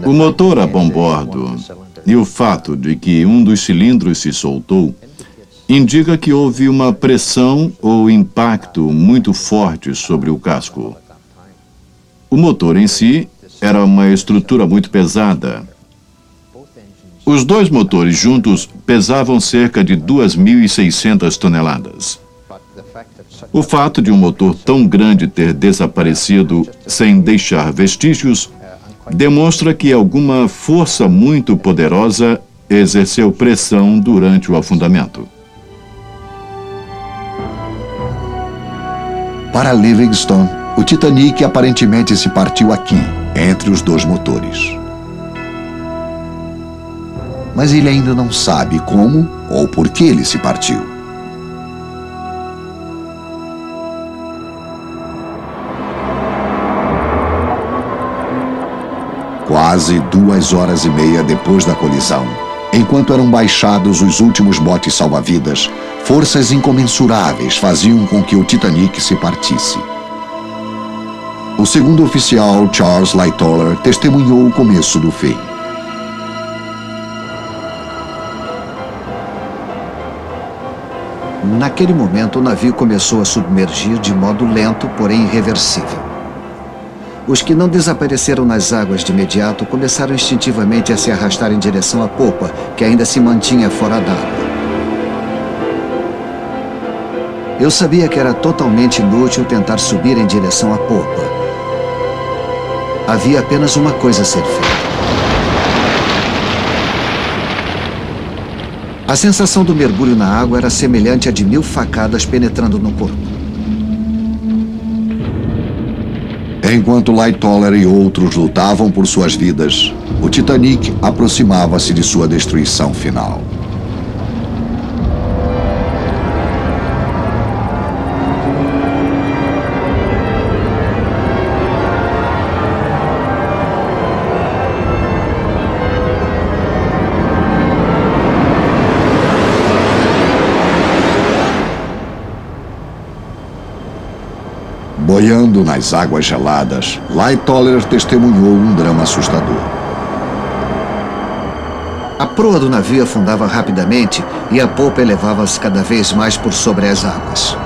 O motor a bombordo e o fato de que um dos cilindros se soltou indica que houve uma pressão ou impacto muito forte sobre o casco. O motor em si era uma estrutura muito pesada. Os dois motores juntos pesavam cerca de 2.600 toneladas. O fato de um motor tão grande ter desaparecido sem deixar vestígios demonstra que alguma força muito poderosa exerceu pressão durante o afundamento. Para Livingstone, o Titanic aparentemente se partiu aqui, entre os dois motores. Mas ele ainda não sabe como ou por que ele se partiu. Quase 2 horas e meia depois da colisão, enquanto eram baixados os últimos botes salva-vidas, forças incomensuráveis faziam com que o Titanic se partisse. O segundo oficial, Charles Lightoller, testemunhou o começo do fim. Naquele momento, o navio começou a submergir de modo lento, porém irreversível. Os que não desapareceram nas águas de imediato começaram instintivamente a se arrastar em direção à popa, que ainda se mantinha fora d'água. Eu sabia que era totalmente inútil tentar subir em direção à popa. Havia apenas uma coisa a ser feita. A sensação do mergulho na água era semelhante a de 1000 facadas penetrando no corpo. Enquanto Lightoller e outros lutavam por suas vidas, o Titanic aproximava-se de sua destruição final. Boiando nas águas geladas, Lightoller testemunhou um drama assustador. A proa do navio afundava rapidamente e a popa elevava-se cada vez mais por sobre as águas.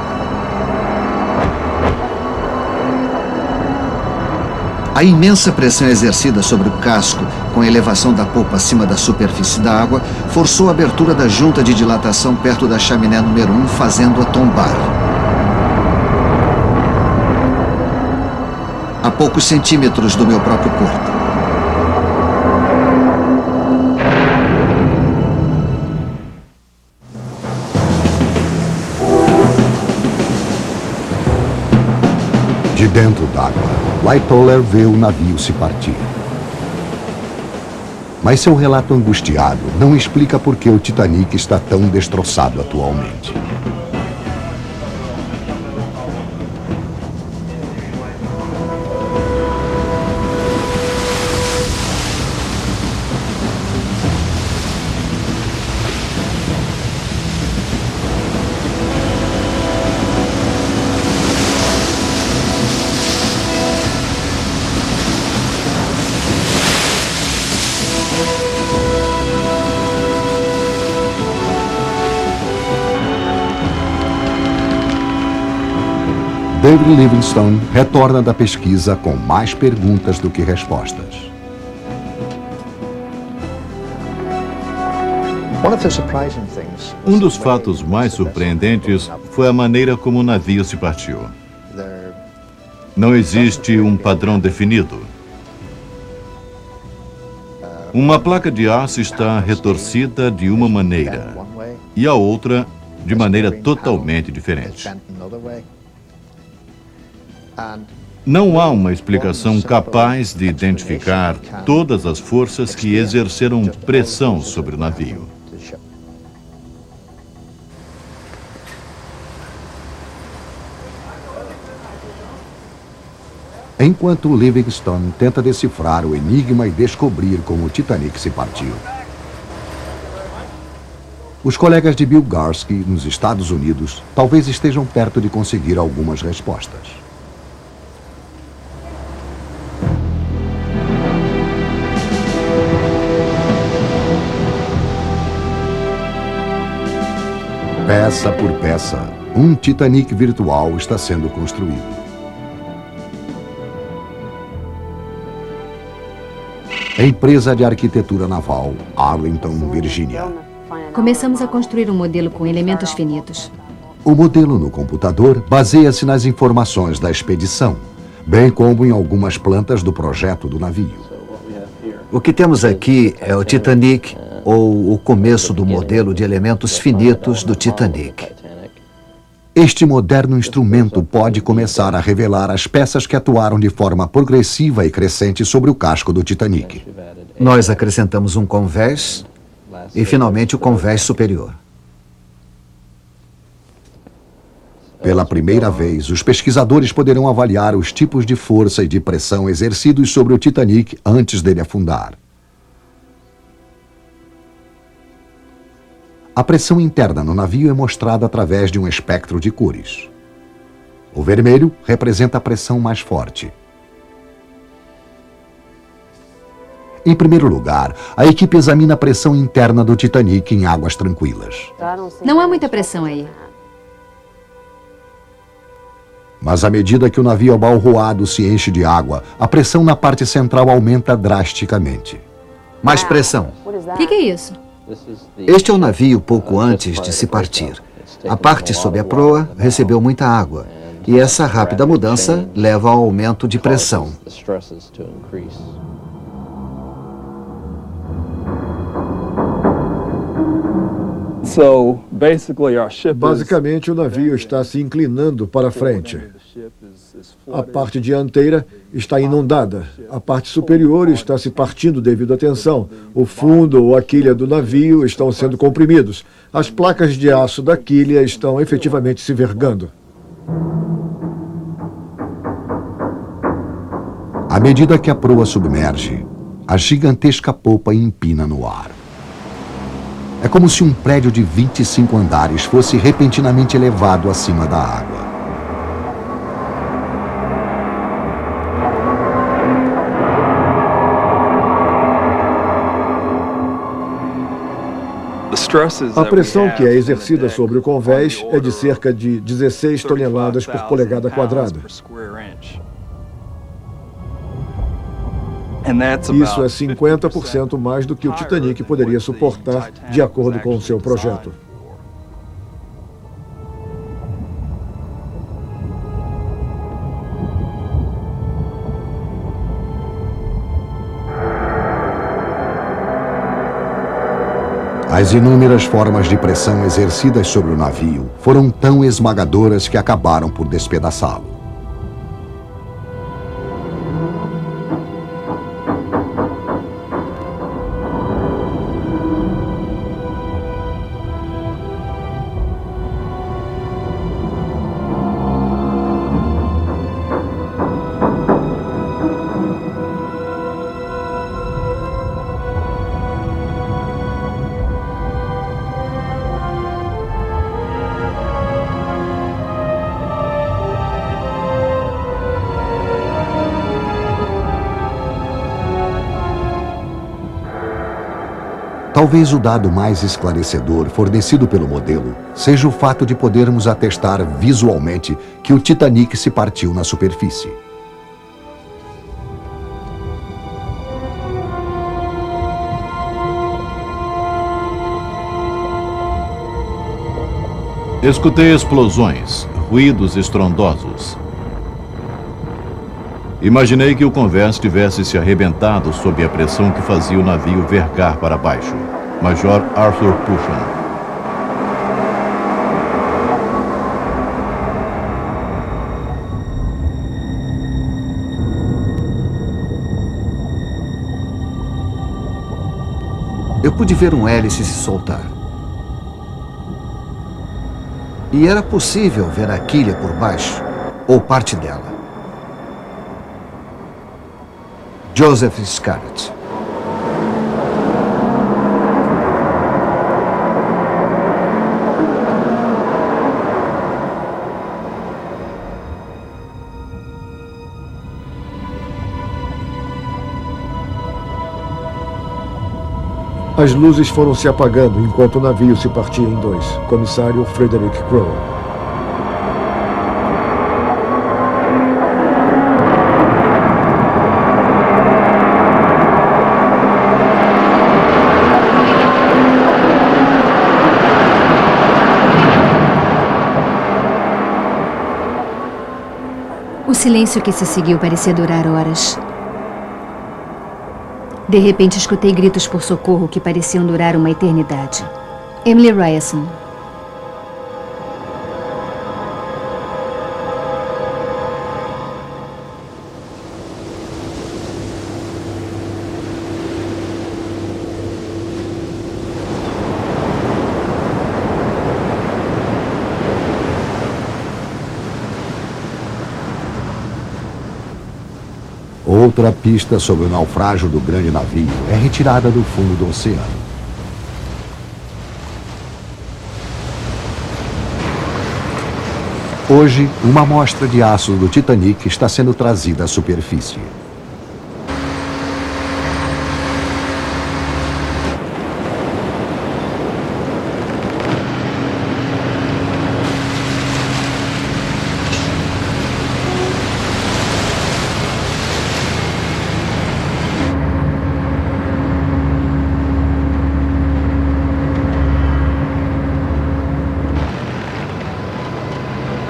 A imensa pressão exercida sobre o casco, com a elevação da popa acima da superfície da água, forçou a abertura da junta de dilatação perto da chaminé número 1, fazendo-a tombar. A poucos centímetros do meu próprio corpo. De dentro d'água, Lightoller vê o navio se partir. Mas seu relato angustiado não explica por que o Titanic está tão destroçado atualmente. David Livingstone retorna da pesquisa com mais perguntas do que respostas. Um dos fatos mais surpreendentes foi a maneira como o navio se partiu. Não existe um padrão definido. Uma placa de aço está retorcida de uma maneira e a outra de maneira totalmente diferente. Não há uma explicação capaz de identificar todas as forças que exerceram pressão sobre o navio. Enquanto Livingstone tenta decifrar o enigma e descobrir como o Titanic se partiu, os colegas de Bill Garsky, nos Estados Unidos, talvez estejam perto de conseguir algumas respostas. Peça por peça, um Titanic virtual está sendo construído. Empresa de arquitetura naval, Arlington, Virgínia. Começamos a construir um modelo com elementos finitos. O modelo no computador baseia-se nas informações da expedição, bem como em algumas plantas do projeto do navio. O que temos aqui é o Titanic, ou o começo do modelo de elementos finitos do Titanic. Este moderno instrumento pode começar a revelar as peças que atuaram de forma progressiva e crescente sobre o casco do Titanic. Nós acrescentamos um convés e, finalmente, o convés superior. Pela primeira vez, os pesquisadores poderão avaliar os tipos de força e de pressão exercidos sobre o Titanic antes dele afundar. A pressão interna no navio é mostrada através de um espectro de cores. O vermelho representa a pressão mais forte. Em primeiro lugar, a equipe examina a pressão interna do Titanic em águas tranquilas. Não há muita pressão aí. Mas à medida que o navio abalroado se enche de água, a pressão na parte central aumenta drasticamente. Mais pressão. O que é isso? Este é o navio pouco antes de se partir. A parte sob a proa recebeu muita água, e essa rápida mudança leva ao aumento de pressão. Basicamente, o navio está se inclinando para frente. A parte dianteira está inundada. A parte superior está se partindo devido à tensão. O fundo ou a quilha do navio estão sendo comprimidos. As placas de aço da quilha estão efetivamente se vergando. À medida que a proa submerge, a gigantesca polpa empina no ar. É como se um prédio de 25 andares fosse repentinamente elevado acima da água. A pressão que é exercida sobre o convés é de cerca de 16 toneladas por polegada quadrada. Isso é 50% mais do que o Titanic poderia suportar, de acordo com o seu projeto. As inúmeras formas de pressão exercidas sobre o navio foram tão esmagadoras que acabaram por despedaçá-lo. Talvez o dado mais esclarecedor fornecido pelo modelo seja o fato de podermos atestar visualmente que o Titanic se partiu na superfície. Escutei explosões, ruídos estrondosos. Imaginei que o convés tivesse se arrebentado sob a pressão que fazia o navio vergar para baixo. Major Arthur Pushon. Eu pude ver um hélice se soltar. E era possível ver a quilha por baixo, ou parte dela. Joseph Scarlett. As luzes foram se apagando enquanto o navio se partia em dois. Comissário Frederick Crowe. O silêncio que se seguiu parecia durar horas. De repente, escutei gritos por socorro que pareciam durar uma eternidade. Emily Ryerson. Outra pista sobre o naufrágio do grande navio é retirada do fundo do oceano. Hoje, uma amostra de aço do Titanic está sendo trazida à superfície.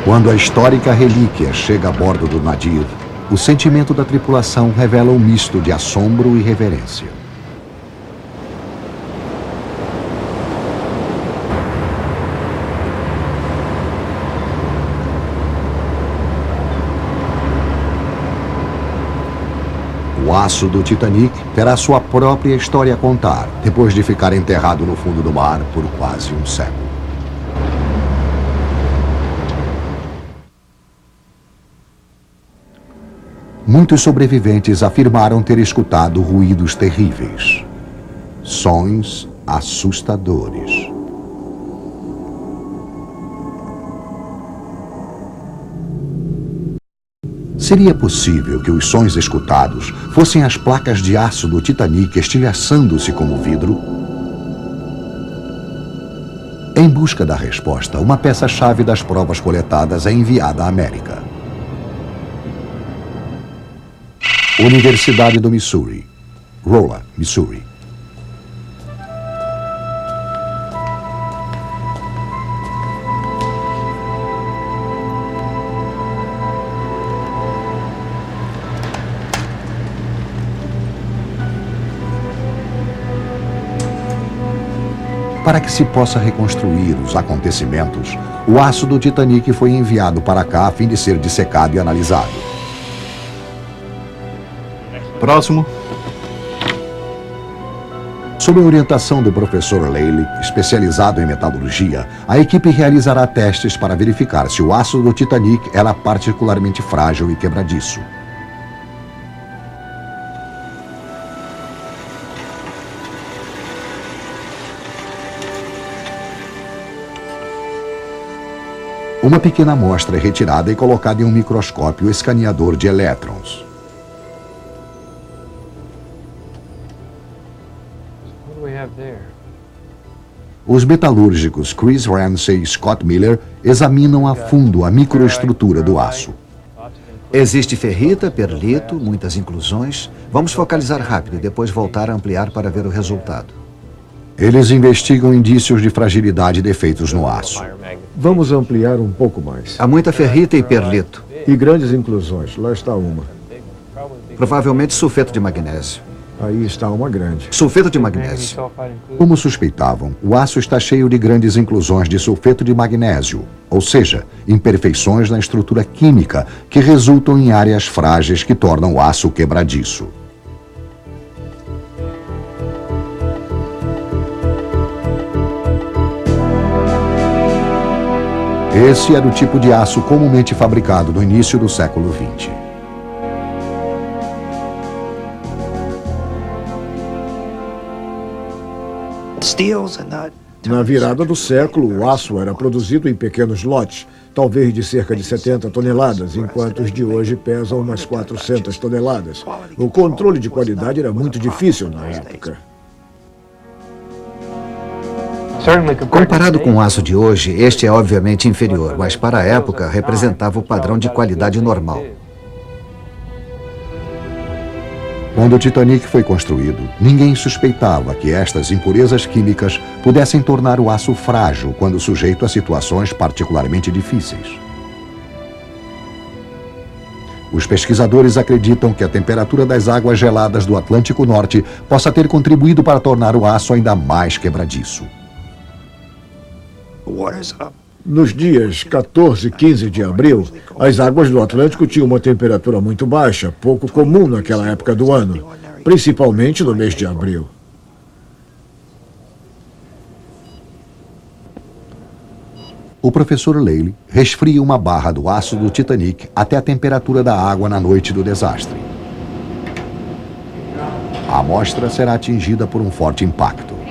Quando a histórica relíquia chega a bordo do Nadir, o sentimento da tripulação revela um misto de assombro e reverência. O aço do Titanic terá sua própria história a contar, depois de ficar enterrado no fundo do mar por quase um século. Muitos sobreviventes afirmaram ter escutado ruídos terríveis, sons assustadores. Seria possível que os sons escutados fossem as placas de aço do Titanic estilhaçando-se como vidro? Em busca da resposta, uma peça-chave das provas coletadas é enviada à América. Universidade do Missouri, Rolla, Missouri. Para que se possa reconstruir os acontecimentos, o aço do Titanic foi enviado para cá a fim de ser dissecado e analisado. Próximo. Sob a orientação do professor Laley, especializado em metalurgia, a equipe realizará testes para verificar se o aço do Titanic era particularmente frágil e quebradiço. Uma pequena amostra é retirada e colocada em um microscópio escaneador de elétrons. Os metalúrgicos Chris Ramsey e Scott Miller examinam a fundo a microestrutura do aço. Existe ferrita, perlito, muitas inclusões. Vamos focalizar rápido e depois voltar a ampliar para ver o resultado. Eles investigam indícios de fragilidade e defeitos no aço. Vamos ampliar um pouco mais. Há muita ferrita e perlito. E grandes inclusões. Lá está uma. Provavelmente sulfeto de magnésio. Aí está uma grande. Sulfeto de magnésio. Como suspeitavam, o aço está cheio de grandes inclusões de sulfeto de magnésio, ou seja, imperfeições na estrutura química que resultam em áreas frágeis que tornam o aço quebradiço. Esse era o tipo de aço comumente fabricado no início do século XX. Na virada do século, o aço era produzido em pequenos lotes, talvez de cerca de 70 toneladas, enquanto os de hoje pesam umas 400 toneladas. O controle de qualidade era muito difícil na época. Comparado com o aço de hoje, este é obviamente inferior, mas para a época representava o padrão de qualidade normal. Quando o Titanic foi construído, ninguém suspeitava que estas impurezas químicas pudessem tornar o aço frágil quando sujeito a situações particularmente difíceis. Os pesquisadores acreditam que a temperatura das águas geladas do Atlântico Norte possa ter contribuído para tornar o aço ainda mais quebradiço. Nos dias 14 e 15 de abril, as águas do Atlântico tinham uma temperatura muito baixa, pouco comum naquela época do ano, principalmente no mês de abril. O professor Lely resfria uma barra do aço do Titanic até a temperatura da água na noite do desastre. A amostra será atingida por um forte impacto.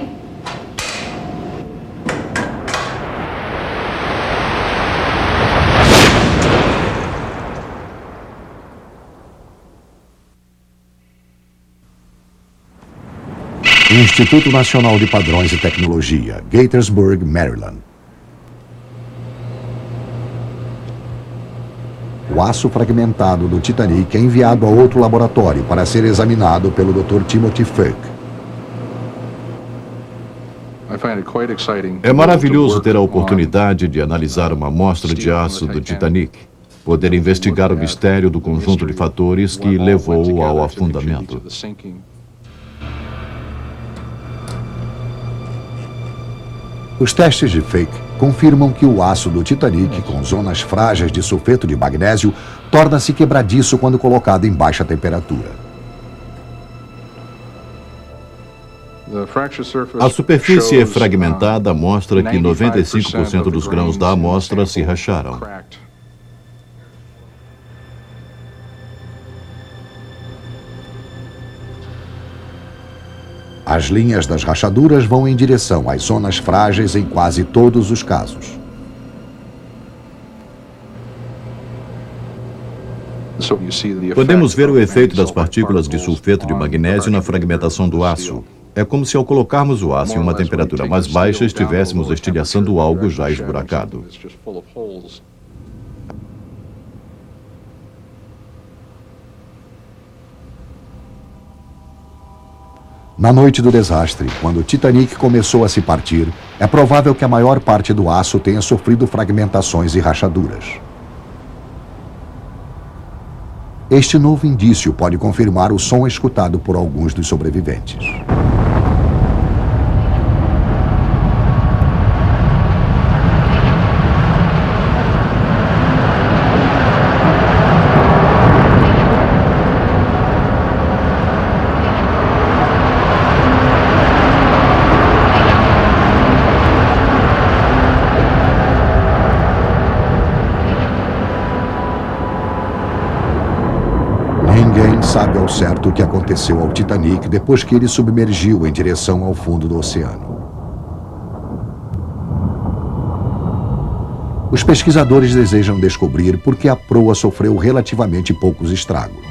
Instituto Nacional de Padrões e Tecnologia, Gaithersburg, Maryland. O aço fragmentado do Titanic é enviado a outro laboratório para ser examinado pelo Dr. Timothy Feuch. É maravilhoso ter a oportunidade de analisar uma amostra de aço do Titanic, poder investigar o mistério do conjunto de fatores que levou ao afundamento. Os testes de Feuch confirmam que o aço do Titanic, com zonas frágeis de sulfeto de magnésio, torna-se quebradiço quando colocado em baixa temperatura. A superfície fragmentada mostra que 95% dos grãos da amostra se racharam. As linhas das rachaduras vão em direção às zonas frágeis em quase todos os casos. Podemos ver o efeito das partículas de sulfeto de magnésio na fragmentação do aço. É como se ao colocarmos o aço em uma temperatura mais baixa estivéssemos estilhaçando algo já esburacado. Na noite do desastre, quando o Titanic começou a se partir, é provável que a maior parte do aço tenha sofrido fragmentações e rachaduras. Este novo indício pode confirmar o som escutado por alguns dos sobreviventes. Ninguém sabe ao certo o que aconteceu ao Titanic depois que ele submergiu em direção ao fundo do oceano. Os pesquisadores desejam descobrir por que a proa sofreu relativamente poucos estragos.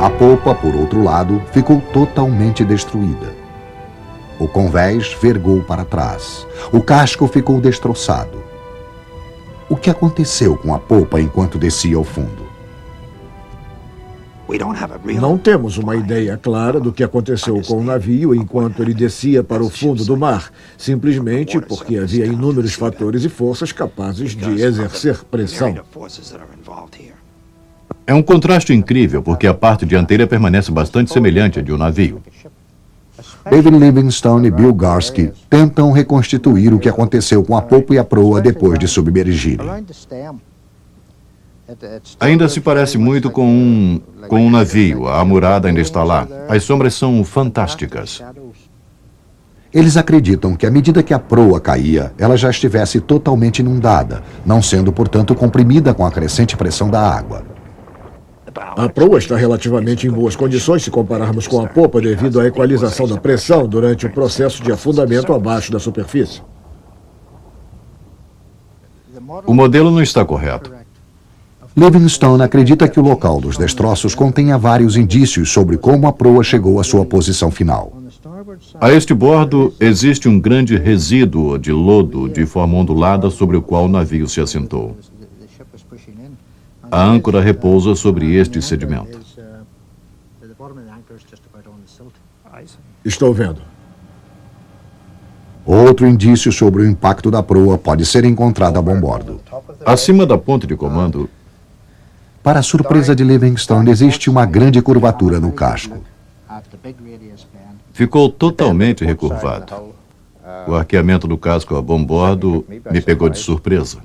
A polpa, por outro lado, ficou totalmente destruída. O convés vergou para trás. O casco ficou destroçado. O que aconteceu com a polpa enquanto descia ao fundo? Não temos uma ideia clara do que aconteceu com o navio enquanto ele descia para o fundo do mar, simplesmente porque havia inúmeros fatores e forças capazes de exercer pressão. É um contraste incrível, porque a parte dianteira permanece bastante semelhante à de um navio. David Livingstone e Bill Garsky tentam reconstituir o que aconteceu com a polpa e a proa depois de submergirem. Ainda se parece muito com um navio. A murada ainda está lá. As sombras são fantásticas. Eles acreditam que à medida que a proa caía, ela já estivesse totalmente inundada, não sendo, portanto, comprimida com a crescente pressão da água. A proa está relativamente em boas condições se compararmos com a popa devido à equalização da pressão durante o processo de afundamento abaixo da superfície. O modelo não está correto. Livingstone acredita que o local dos destroços contenha vários indícios sobre como a proa chegou à sua posição final. A este bordo existe um grande resíduo de lodo de forma ondulada sobre o qual o navio se assentou. A âncora repousa sobre este sedimento. Estou vendo. Outro indício sobre o impacto da proa pode ser encontrado a bombordo. Acima da ponte de comando, Para a surpresa de Livingstone, existe uma grande curvatura no casco. ficou totalmente recurvado. O arqueamento do casco a bombordo me pegou de surpresa.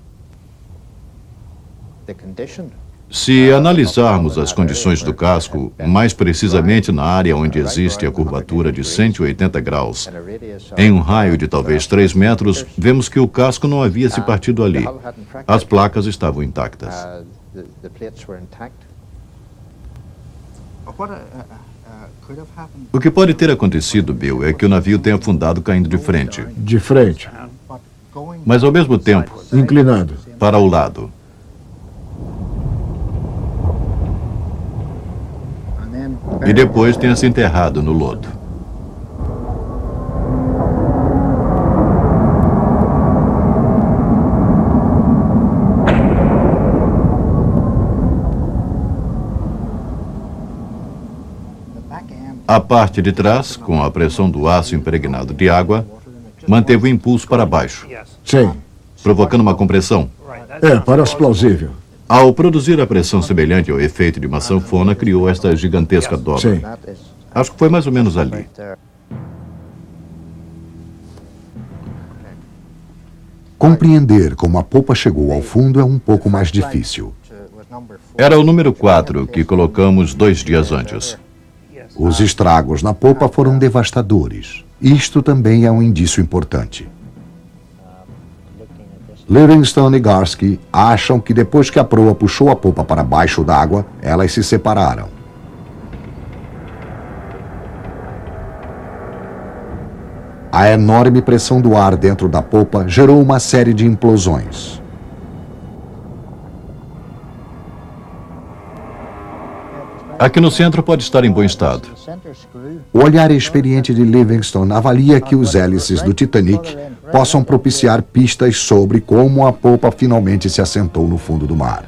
Se analisarmos as condições do casco, mais precisamente na área onde existe a curvatura de 180 graus, em um raio de talvez 3 metros, vemos que o casco não havia se partido ali. As placas estavam intactas. O que pode ter acontecido, Bill, é que o navio tenha afundado caindo de frente, De frente. mas ao mesmo tempo, Inclinado. para o lado. E depois tenha se enterrado no lodo. A parte de trás, com a pressão do aço impregnado de água, manteve o impulso para baixo, Sim. provocando uma compressão. Parece plausível. Ao produzir a pressão semelhante ao efeito de uma sanfona, criou esta gigantesca dobra. Sim. Acho que foi mais ou menos ali. Compreender como a popa chegou ao fundo é um pouco mais difícil. Era o número 4 que colocamos 2 dias antes. Os estragos na popa foram devastadores. Isto também é um indício importante. Livingstone e Garsky acham que depois que a proa puxou a popa para baixo d'água, elas se separaram. A enorme pressão do ar dentro da popa gerou uma série de implosões. Aqui no centro pode estar em bom estado. O olhar experiente de Livingstone avalia que os hélices do Titanic possam propiciar pistas sobre como a polpa finalmente se assentou no fundo do mar.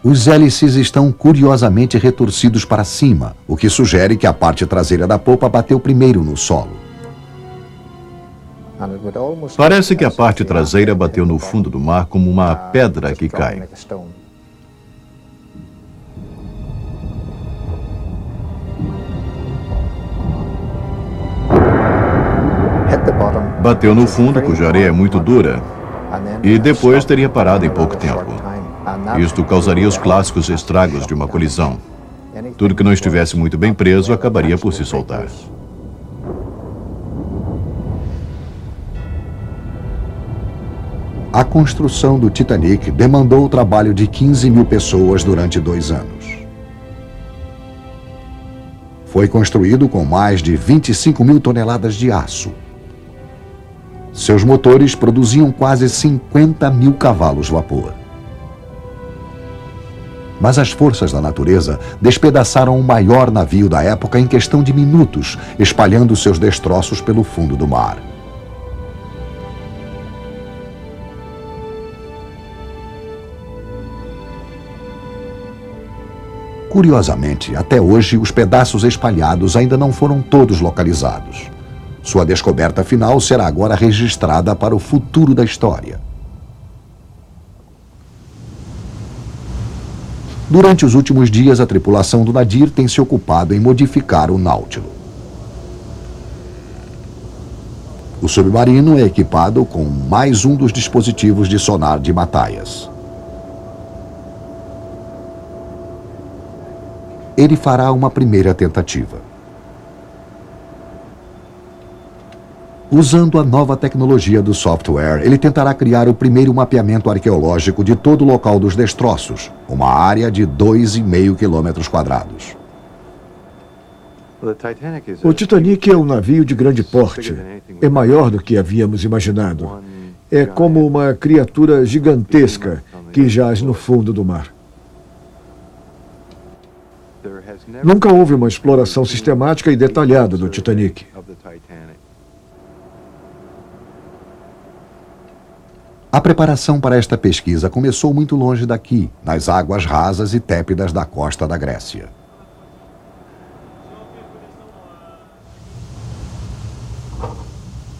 Os hélices estão curiosamente retorcidos para cima, o que sugere que a parte traseira da polpa bateu primeiro no solo. Parece que a parte traseira bateu no fundo do mar como uma pedra que cai. Bateu no fundo, cuja areia é muito dura, e depois teria parado em pouco tempo. Isto causaria os clássicos estragos de uma colisão. Tudo que não estivesse muito bem preso acabaria por se soltar. A construção do Titanic demandou o trabalho de 15 mil pessoas durante 2 anos. Foi construído com mais de 25 mil toneladas de aço. Seus motores produziam quase 50 mil cavalos vapor. Mas as forças da natureza despedaçaram o maior navio da época em questão de minutos, espalhando seus destroços pelo fundo do mar. Curiosamente, até hoje, os pedaços espalhados ainda não foram todos localizados. Sua descoberta final será agora registrada para o futuro da história. Durante os últimos dias, a tripulação do Nadir tem se ocupado em modificar o Náutilo. O submarino é equipado com mais um dos dispositivos de sonar de Matthias. ele fará uma primeira tentativa. Usando a nova tecnologia do software, ele tentará criar o primeiro mapeamento arqueológico de todo o local dos destroços, uma área de 2,5 km². O Titanic é um navio de grande porte. É maior do que havíamos imaginado. É como uma criatura gigantesca que jaz no fundo do mar. Nunca houve uma exploração sistemática e detalhada do Titanic. A preparação para esta pesquisa começou muito longe daqui, nas águas rasas e tépidas da costa da Grécia.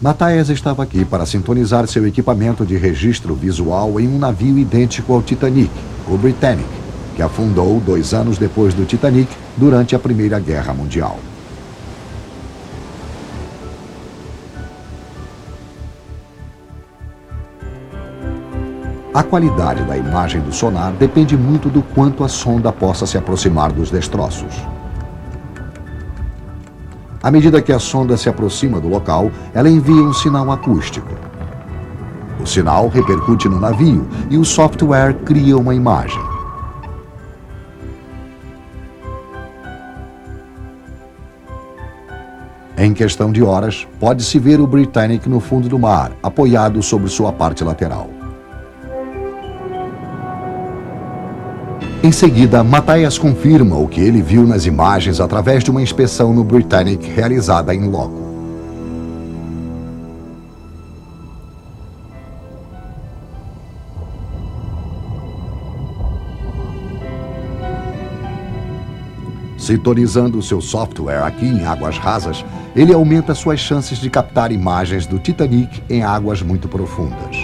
Mathias estava aqui para sintonizar seu equipamento de registro visual em um navio idêntico ao Titanic, o Britannic, que afundou 2 anos depois do Titanic durante a Primeira Guerra Mundial. A qualidade da imagem do sonar depende muito do quanto a sonda possa se aproximar dos destroços. À medida que a sonda se aproxima do local, ela envia um sinal acústico. O sinal repercute no navio e o software cria uma imagem. Em questão de horas, pode-se ver o Britannic no fundo do mar, apoiado sobre sua parte lateral. Em seguida, Mathias confirma o que ele viu nas imagens através de uma inspeção no Britannic realizada em loco. Sintonizando seu software aqui em águas rasas, ele aumenta suas chances de captar imagens do Titanic em águas muito profundas.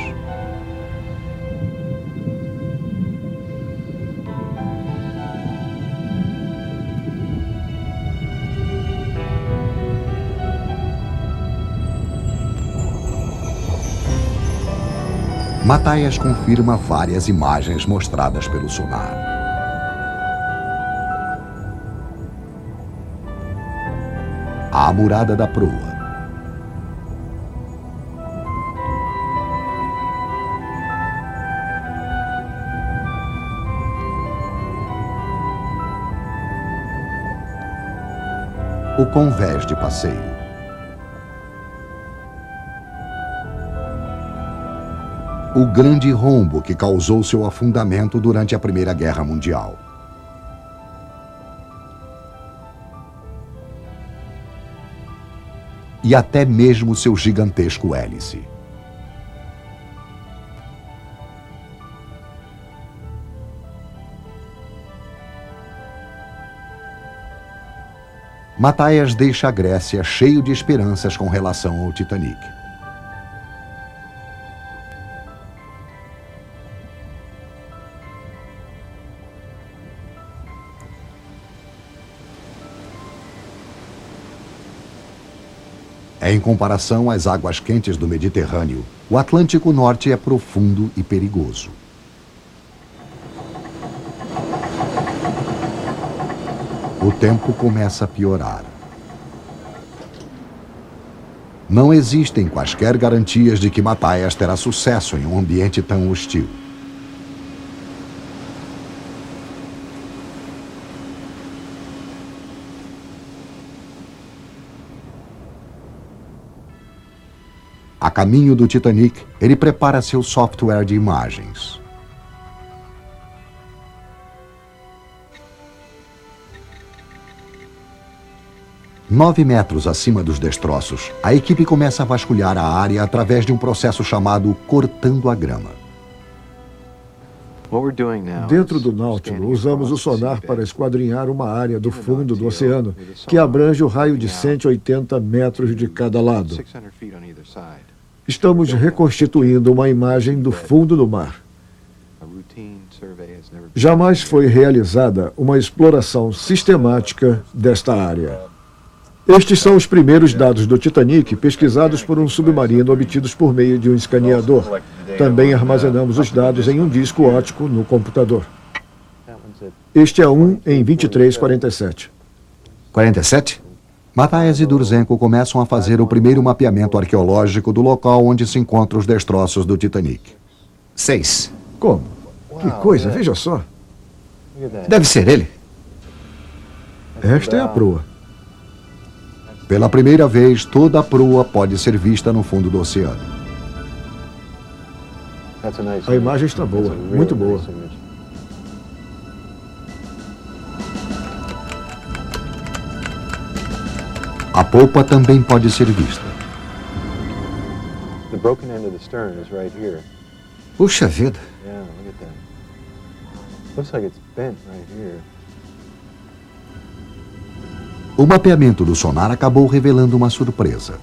Mathias confirma várias imagens mostradas pelo sonar. A murada da proa. O convés de passeio. O grande rombo que causou seu afundamento durante a Primeira Guerra Mundial. E até mesmo seu gigantesco hélice. Mathias deixa a Grécia cheio de esperanças com relação ao Titanic. Em comparação às águas quentes do Mediterrâneo, o Atlântico Norte é profundo e perigoso. O tempo começa a piorar. Não existem quaisquer garantias de que Mathias terá sucesso em um ambiente tão hostil. A caminho do Titanic, ele prepara seu software de imagens. Nove metros acima dos destroços, a equipe começa a vasculhar a área através de um processo chamado cortando a grama. Dentro do Nautilus, usamos o sonar para esquadrinhar uma área do fundo do oceano, que abrange o raio de 180 metros de cada lado. Estamos reconstituindo uma imagem do fundo do mar. Jamais foi realizada uma exploração sistemática desta área. Estes são os primeiros dados do Titanic pesquisados por um submarino obtidos por meio de um escaneador. Também armazenamos os dados em um disco óptico no computador. Este é um em 2347. 47? Matthias e Durzenko começam a fazer o primeiro mapeamento arqueológico do local onde se encontram os destroços do Titanic. 6. Como? Que coisa, veja só. Deve ser ele. Esta é a proa. Pela primeira vez, toda a proa pode ser vista no fundo do oceano. A imagem está boa, muito boa. A polpa também pode ser vista. Puxa vida. O mapeamento do sonar acabou revelando uma surpresa.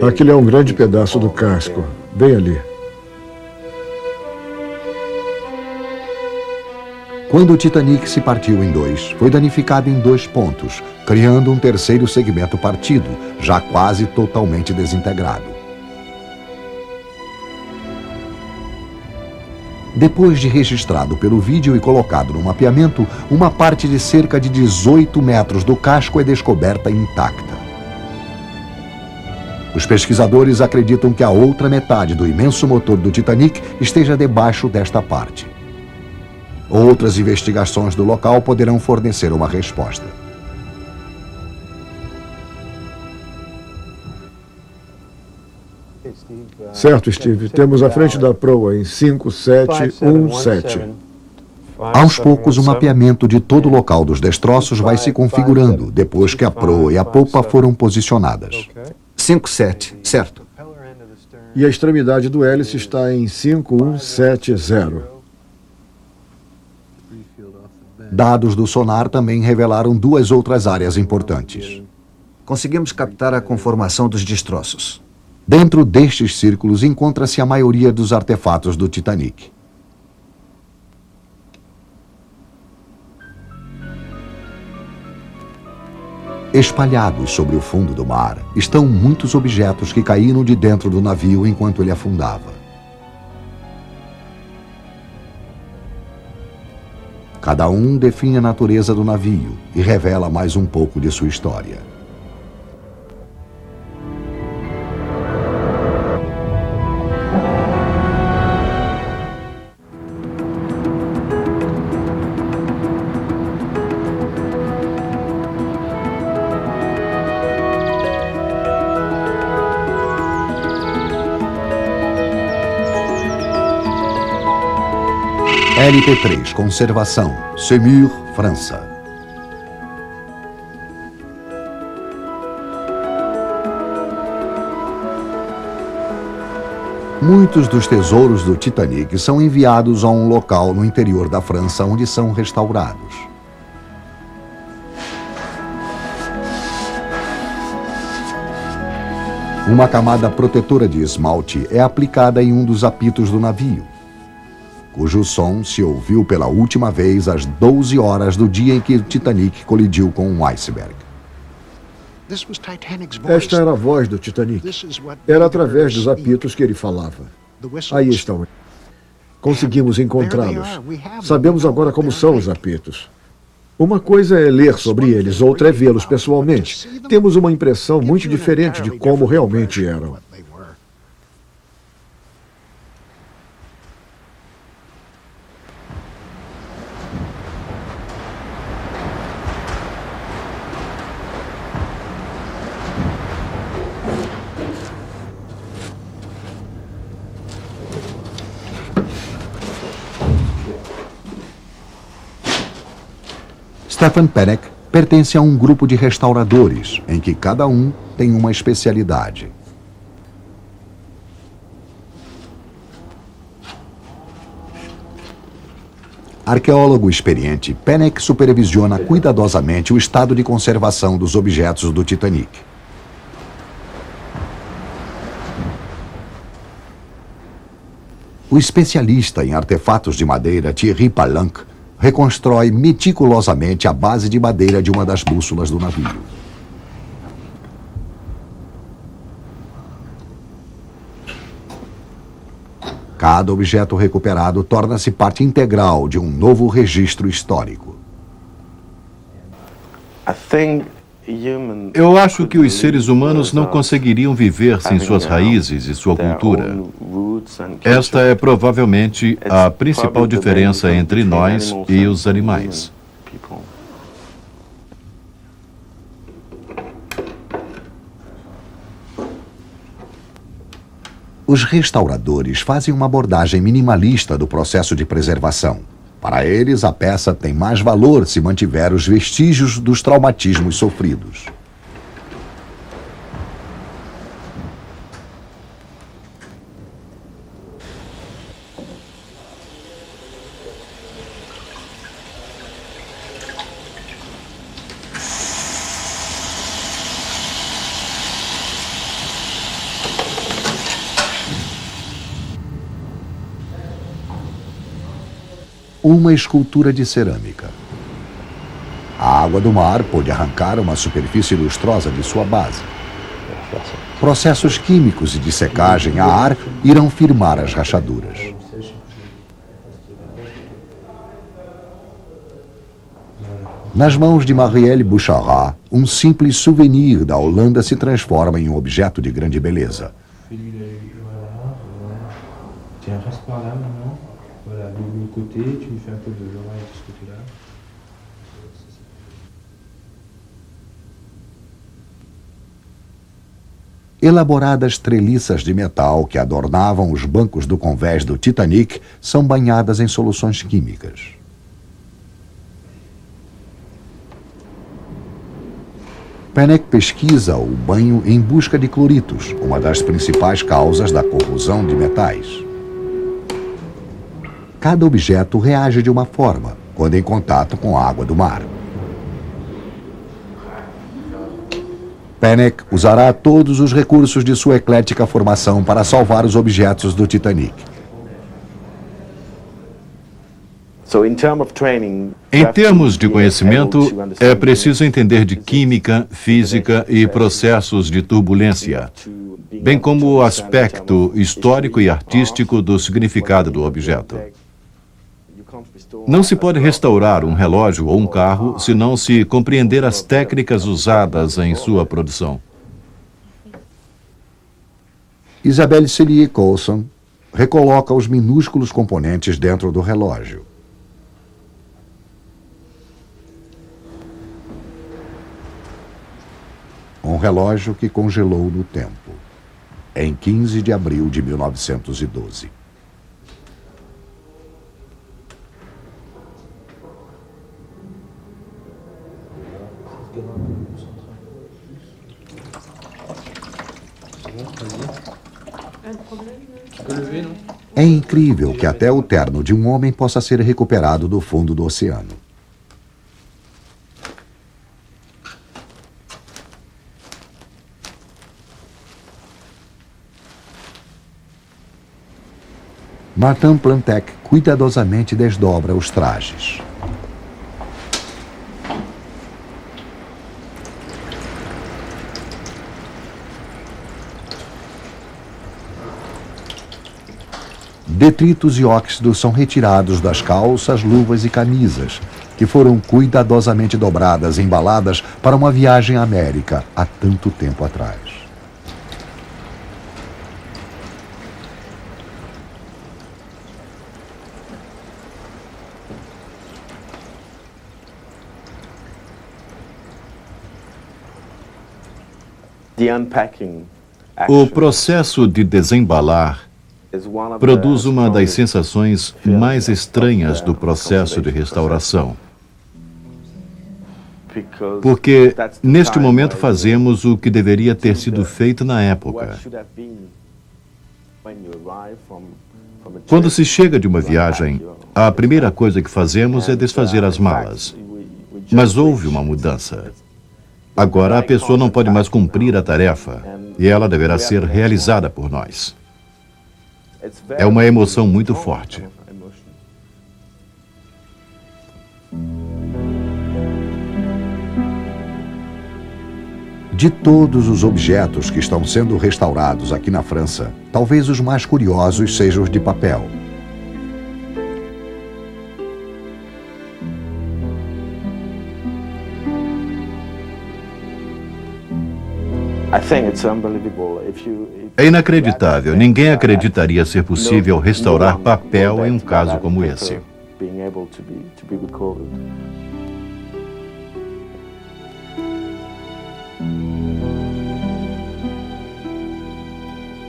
Aquele é um grande pedaço do casco, bem ali. Quando o Titanic se partiu em dois, foi danificado em 2 pontos, criando um terceiro segmento partido, já quase totalmente desintegrado. Depois de registrado pelo vídeo e colocado no mapeamento, uma parte de cerca de 18 metros do casco é descoberta intacta. Os pesquisadores acreditam que a outra metade do imenso motor do Titanic esteja debaixo desta parte. Outras investigações do local poderão fornecer uma resposta. Certo, Steve. Temos a frente da proa em 5717. Aos poucos, o mapeamento de todo o local dos destroços vai se configurando, depois que a proa e a polpa foram posicionadas. 5-7, certo. E a extremidade do hélice está em 5170. Dados do sonar também revelaram 2 outras áreas importantes. Conseguimos captar a conformação dos destroços. Dentro destes círculos encontra-se a maioria dos artefatos do Titanic. Espalhados sobre o fundo do mar estão muitos objetos que caíram de dentro do navio enquanto ele afundava. Cada um define a natureza do navio e revela mais um pouco de sua história. LP3, Conservação, Semur, França. Muitos dos tesouros do Titanic são enviados a um local no interior da França onde são restaurados. Uma camada protetora de esmalte é aplicada em um dos apitos do navio, cujo som se ouviu pela última vez às 12 horas do dia em que o Titanic colidiu com um iceberg. Esta era a voz do Titanic. Era através dos apitos que ele falava. Aí estão. Conseguimos encontrá-los. Sabemos agora como são os apitos. Uma coisa é ler sobre eles, outra é vê-los pessoalmente. Temos uma impressão muito diferente de como realmente eram. Stefan Pennock pertence a um grupo de restauradores, em que cada um tem uma especialidade. Arqueólogo experiente, Pennock supervisiona cuidadosamente o estado de conservação dos objetos do Titanic. O especialista em artefatos de madeira, Thierry Palanque, reconstrói meticulosamente a base de madeira de uma das bússolas do navio. Cada objeto recuperado torna-se parte integral de um novo registro histórico. Eu acho que os seres humanos não conseguiriam viver sem suas raízes e sua cultura. Esta é provavelmente a principal diferença entre nós e os animais. Os restauradores fazem uma abordagem minimalista do processo de preservação. Para eles, a peça tem mais valor se mantiver os vestígios dos traumatismos sofridos. Uma escultura de cerâmica. A água do mar pôde arrancar uma superfície lustrosa de sua base. Processos químicos e de secagem a ar irão firmar as rachaduras. Nas mãos de Marielle Bouchara, um simples souvenir da Holanda se transforma em um objeto de grande beleza. Elaboradas treliças de metal que adornavam os bancos do convés do Titanic são banhadas em soluções químicas. Pennock pesquisa o banho em busca de cloritos, uma das principais causas da corrosão de metais. Cada objeto reage de uma forma quando em contato com a água do mar. Pennock usará todos os recursos de sua eclética formação para salvar os objetos do Titanic. Em termos de conhecimento, é preciso entender de química, física e processos de turbulência, bem como o aspecto histórico e artístico do significado do objeto. Não se pode restaurar um relógio ou um carro se não se compreender as técnicas usadas em sua produção. Isabelle Cellier-Colson recoloca os minúsculos componentes dentro do relógio. Um relógio que congelou no tempo, em 15 de abril de 1912. É incrível que até o terno de um homem possa ser recuperado do fundo do oceano. Martin Plantec cuidadosamente desdobra os trajes. Detritos e óxidos são retirados das calças, luvas e camisas, que foram cuidadosamente dobradas e embaladas para uma viagem à América há tanto tempo atrás. O processo de desembalar produz uma das sensações mais estranhas do processo de restauração. Porque, neste momento, fazemos o que deveria ter sido feito na época. Quando se chega de uma viagem, a primeira coisa que fazemos é desfazer as malas. Mas houve uma mudança. Agora a pessoa não pode mais cumprir a tarefa, e ela deverá ser realizada por nós. É uma emoção muito forte. De todos os objetos que estão sendo restaurados aqui na França, talvez os mais curiosos sejam os de papel. É inacreditável. Ninguém acreditaria ser possível restaurar papel em um caso como esse.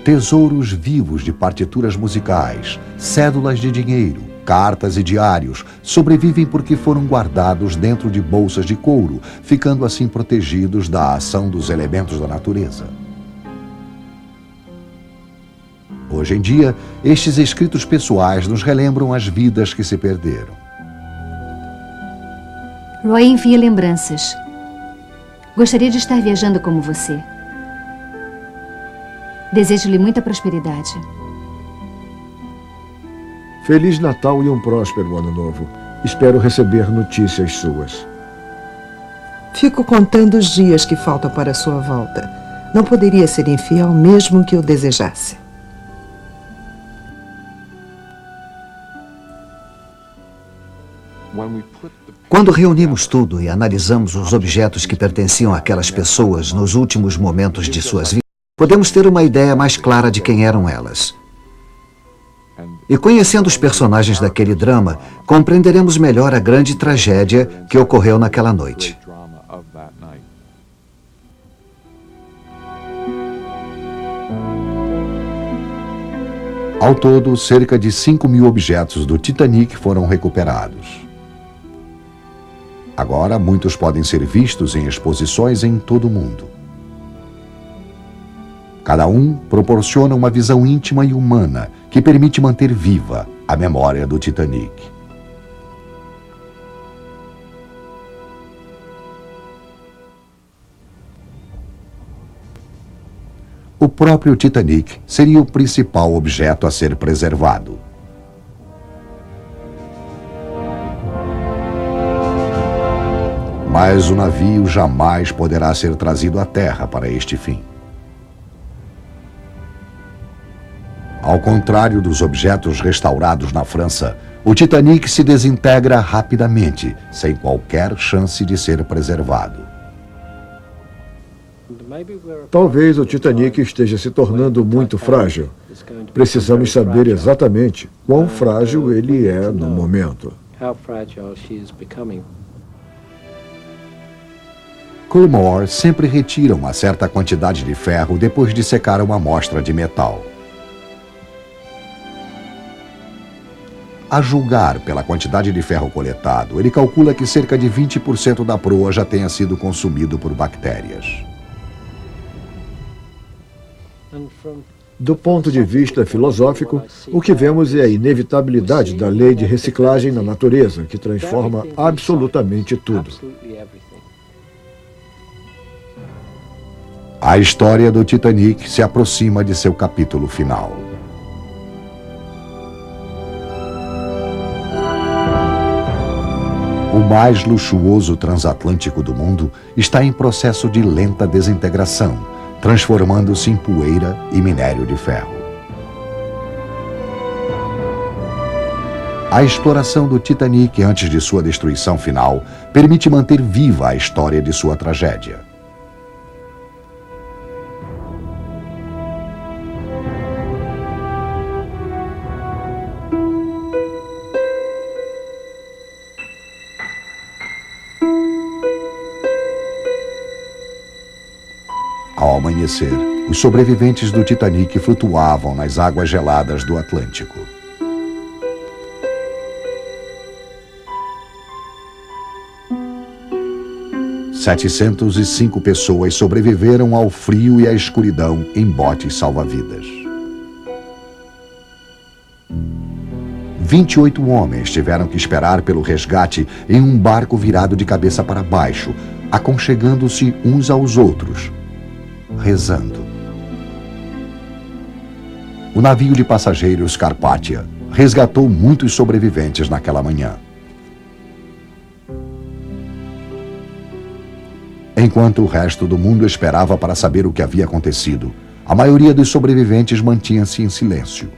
Tesouros vivos de partituras musicais, cédulas de dinheiro, cartas e diários sobrevivem porque foram guardados dentro de bolsas de couro, ficando assim protegidos da ação dos elementos da natureza. Hoje em dia, estes escritos pessoais nos relembram as vidas que se perderam. Roy envia lembranças. Gostaria de estar viajando como você. Desejo-lhe muita prosperidade. Feliz Natal e um próspero Ano Novo. Espero receber notícias suas. Fico contando os dias que faltam para sua volta. Não poderia ser infiel mesmo que eu desejasse. Quando reunimos tudo e analisamos os objetos que pertenciam àquelas pessoas nos últimos momentos de suas vidas, podemos ter uma ideia mais clara de quem eram elas. E conhecendo os personagens daquele drama, compreenderemos melhor a grande tragédia que ocorreu naquela noite. Ao todo, cerca de 5.000 objetos do Titanic foram recuperados. Agora, muitos podem ser vistos em exposições em todo o mundo. Cada um proporciona uma visão íntima e humana que permite manter viva a memória do Titanic. O próprio Titanic seria o principal objeto a ser preservado. Mas o navio jamais poderá ser trazido à terra para este fim. Ao contrário dos objetos restaurados na França, o Titanic se desintegra rapidamente, sem qualquer chance de ser preservado. Talvez o Titanic esteja se tornando muito frágil. Precisamos saber exatamente quão frágil ele é no momento. Coolmore sempre retira uma certa quantidade de ferro depois de secar uma amostra de metal. A julgar pela quantidade de ferro coletado, ele calcula que cerca de 20% da proa já tenha sido consumido por bactérias. Do ponto de vista filosófico, o que vemos é a inevitabilidade da lei de reciclagem na natureza, que transforma absolutamente tudo. A história do Titanic se aproxima de seu capítulo final. O mais luxuoso transatlântico do mundo está em processo de lenta desintegração, transformando-se em poeira e minério de ferro. A exploração do Titanic antes de sua destruição final permite manter viva a história de sua tragédia. Ao amanhecer, os sobreviventes do Titanic flutuavam nas águas geladas do Atlântico. – 705 pessoas sobreviveram ao frio e à escuridão em botes salva-vidas. 28 homens tiveram que esperar pelo resgate em um barco virado de cabeça para baixo, aconchegando-se uns aos outros, rezando. O navio de passageiros Carpathia resgatou muitos sobreviventes naquela manhã. Em Enquanto o resto do mundo esperava para saber o que havia acontecido, a maioria dos sobreviventes mantinha-se em silêncio,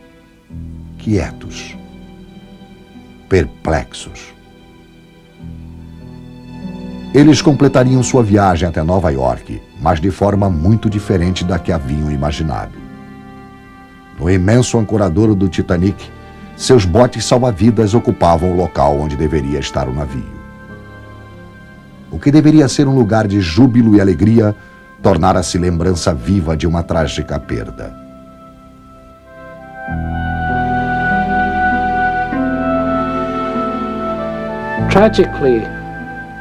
quietos, perplexos. Eles completariam sua viagem até Nova York, mas de forma muito diferente da que haviam imaginado. No imenso ancoradouro do Titanic, seus botes salva-vidas ocupavam o local onde deveria estar o navio. O que deveria ser um lugar de júbilo e alegria tornara-se lembrança viva de uma trágica perda.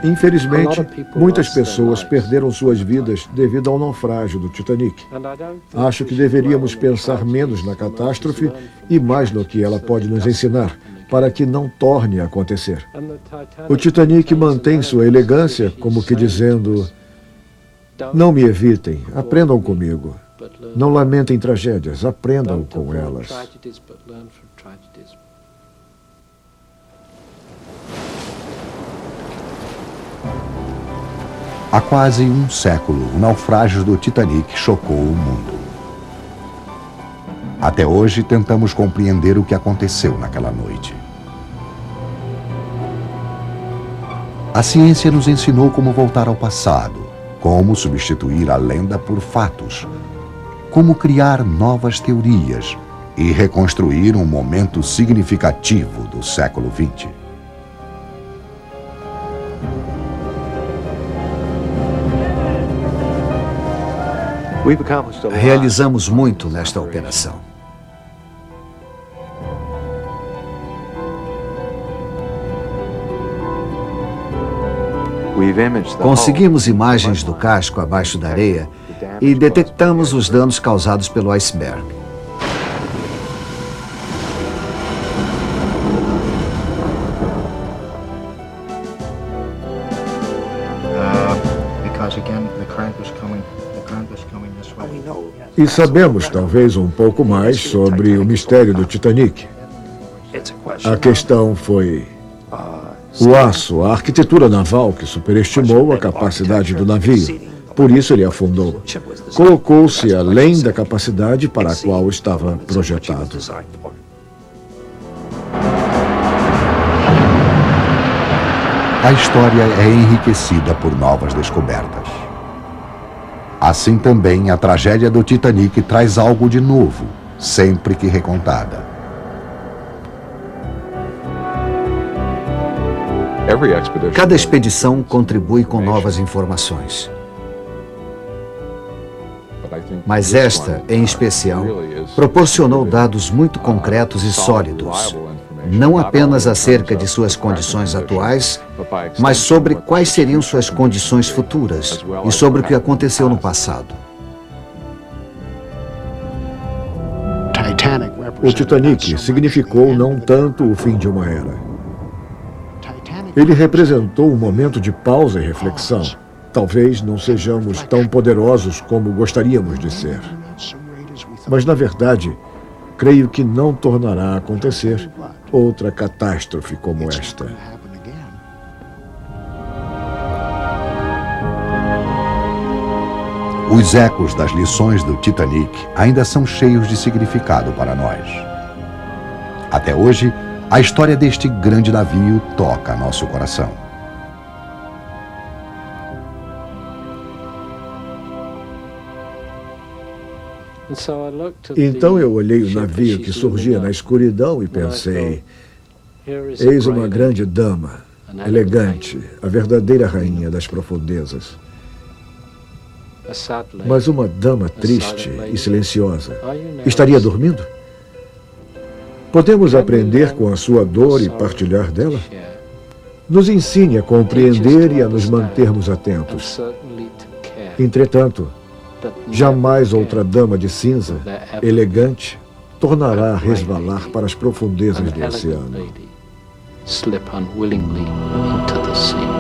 Infelizmente, muitas pessoas perderam suas vidas devido ao naufrágio do Titanic. Acho que deveríamos pensar menos na catástrofe e mais no que ela pode nos ensinar, para que não torne a acontecer. O Titanic mantém sua elegância, como que dizendo: não me evitem, aprendam comigo. Não lamentem tragédias, aprendam com elas. Há quase um século, o naufrágio do Titanic chocou o mundo. Até hoje, tentamos compreender o que aconteceu naquela noite. A ciência nos ensinou como voltar ao passado, como substituir a lenda por fatos, como criar novas teorias e reconstruir um momento significativo do século XX. Realizamos muito nesta operação. Conseguimos imagens do casco abaixo da areia e detectamos os danos causados pelo iceberg. E sabemos talvez um pouco mais sobre o mistério do Titanic. A questão foi o aço, a arquitetura naval que superestimou a capacidade do navio. Por isso ele afundou. Colocou-se além da capacidade para a qual estava projetado. A história é enriquecida por novas descobertas. Assim também, a tragédia do Titanic traz algo de novo, sempre que recontada. Cada expedição contribui com novas informações. Mas esta, em especial, proporcionou dados muito concretos e sólidos, não apenas acerca de suas condições atuais, mas sobre quais seriam suas condições futuras e sobre o que aconteceu no passado. O Titanic significou não tanto o fim de uma era. Ele representou um momento de pausa e reflexão. Talvez não sejamos tão poderosos como gostaríamos de ser. Mas, na verdade, creio que não tornará a acontecer outra catástrofe como esta. Os ecos das lições do Titanic ainda são cheios de significado para nós. Até hoje, a história deste grande navio toca nosso coração. Então eu olhei o navio que surgia na escuridão e pensei: eis uma grande dama, elegante, a verdadeira rainha das profundezas. Mas uma dama triste e silenciosa. Estaria dormindo? Podemos aprender com a sua dor e partilhar dela? Nos ensine a compreender e a nos mantermos atentos. Entretanto, jamais outra dama de cinza, elegante, tornará a resvalar para as profundezas do oceano. Slip unwillingly into the sea.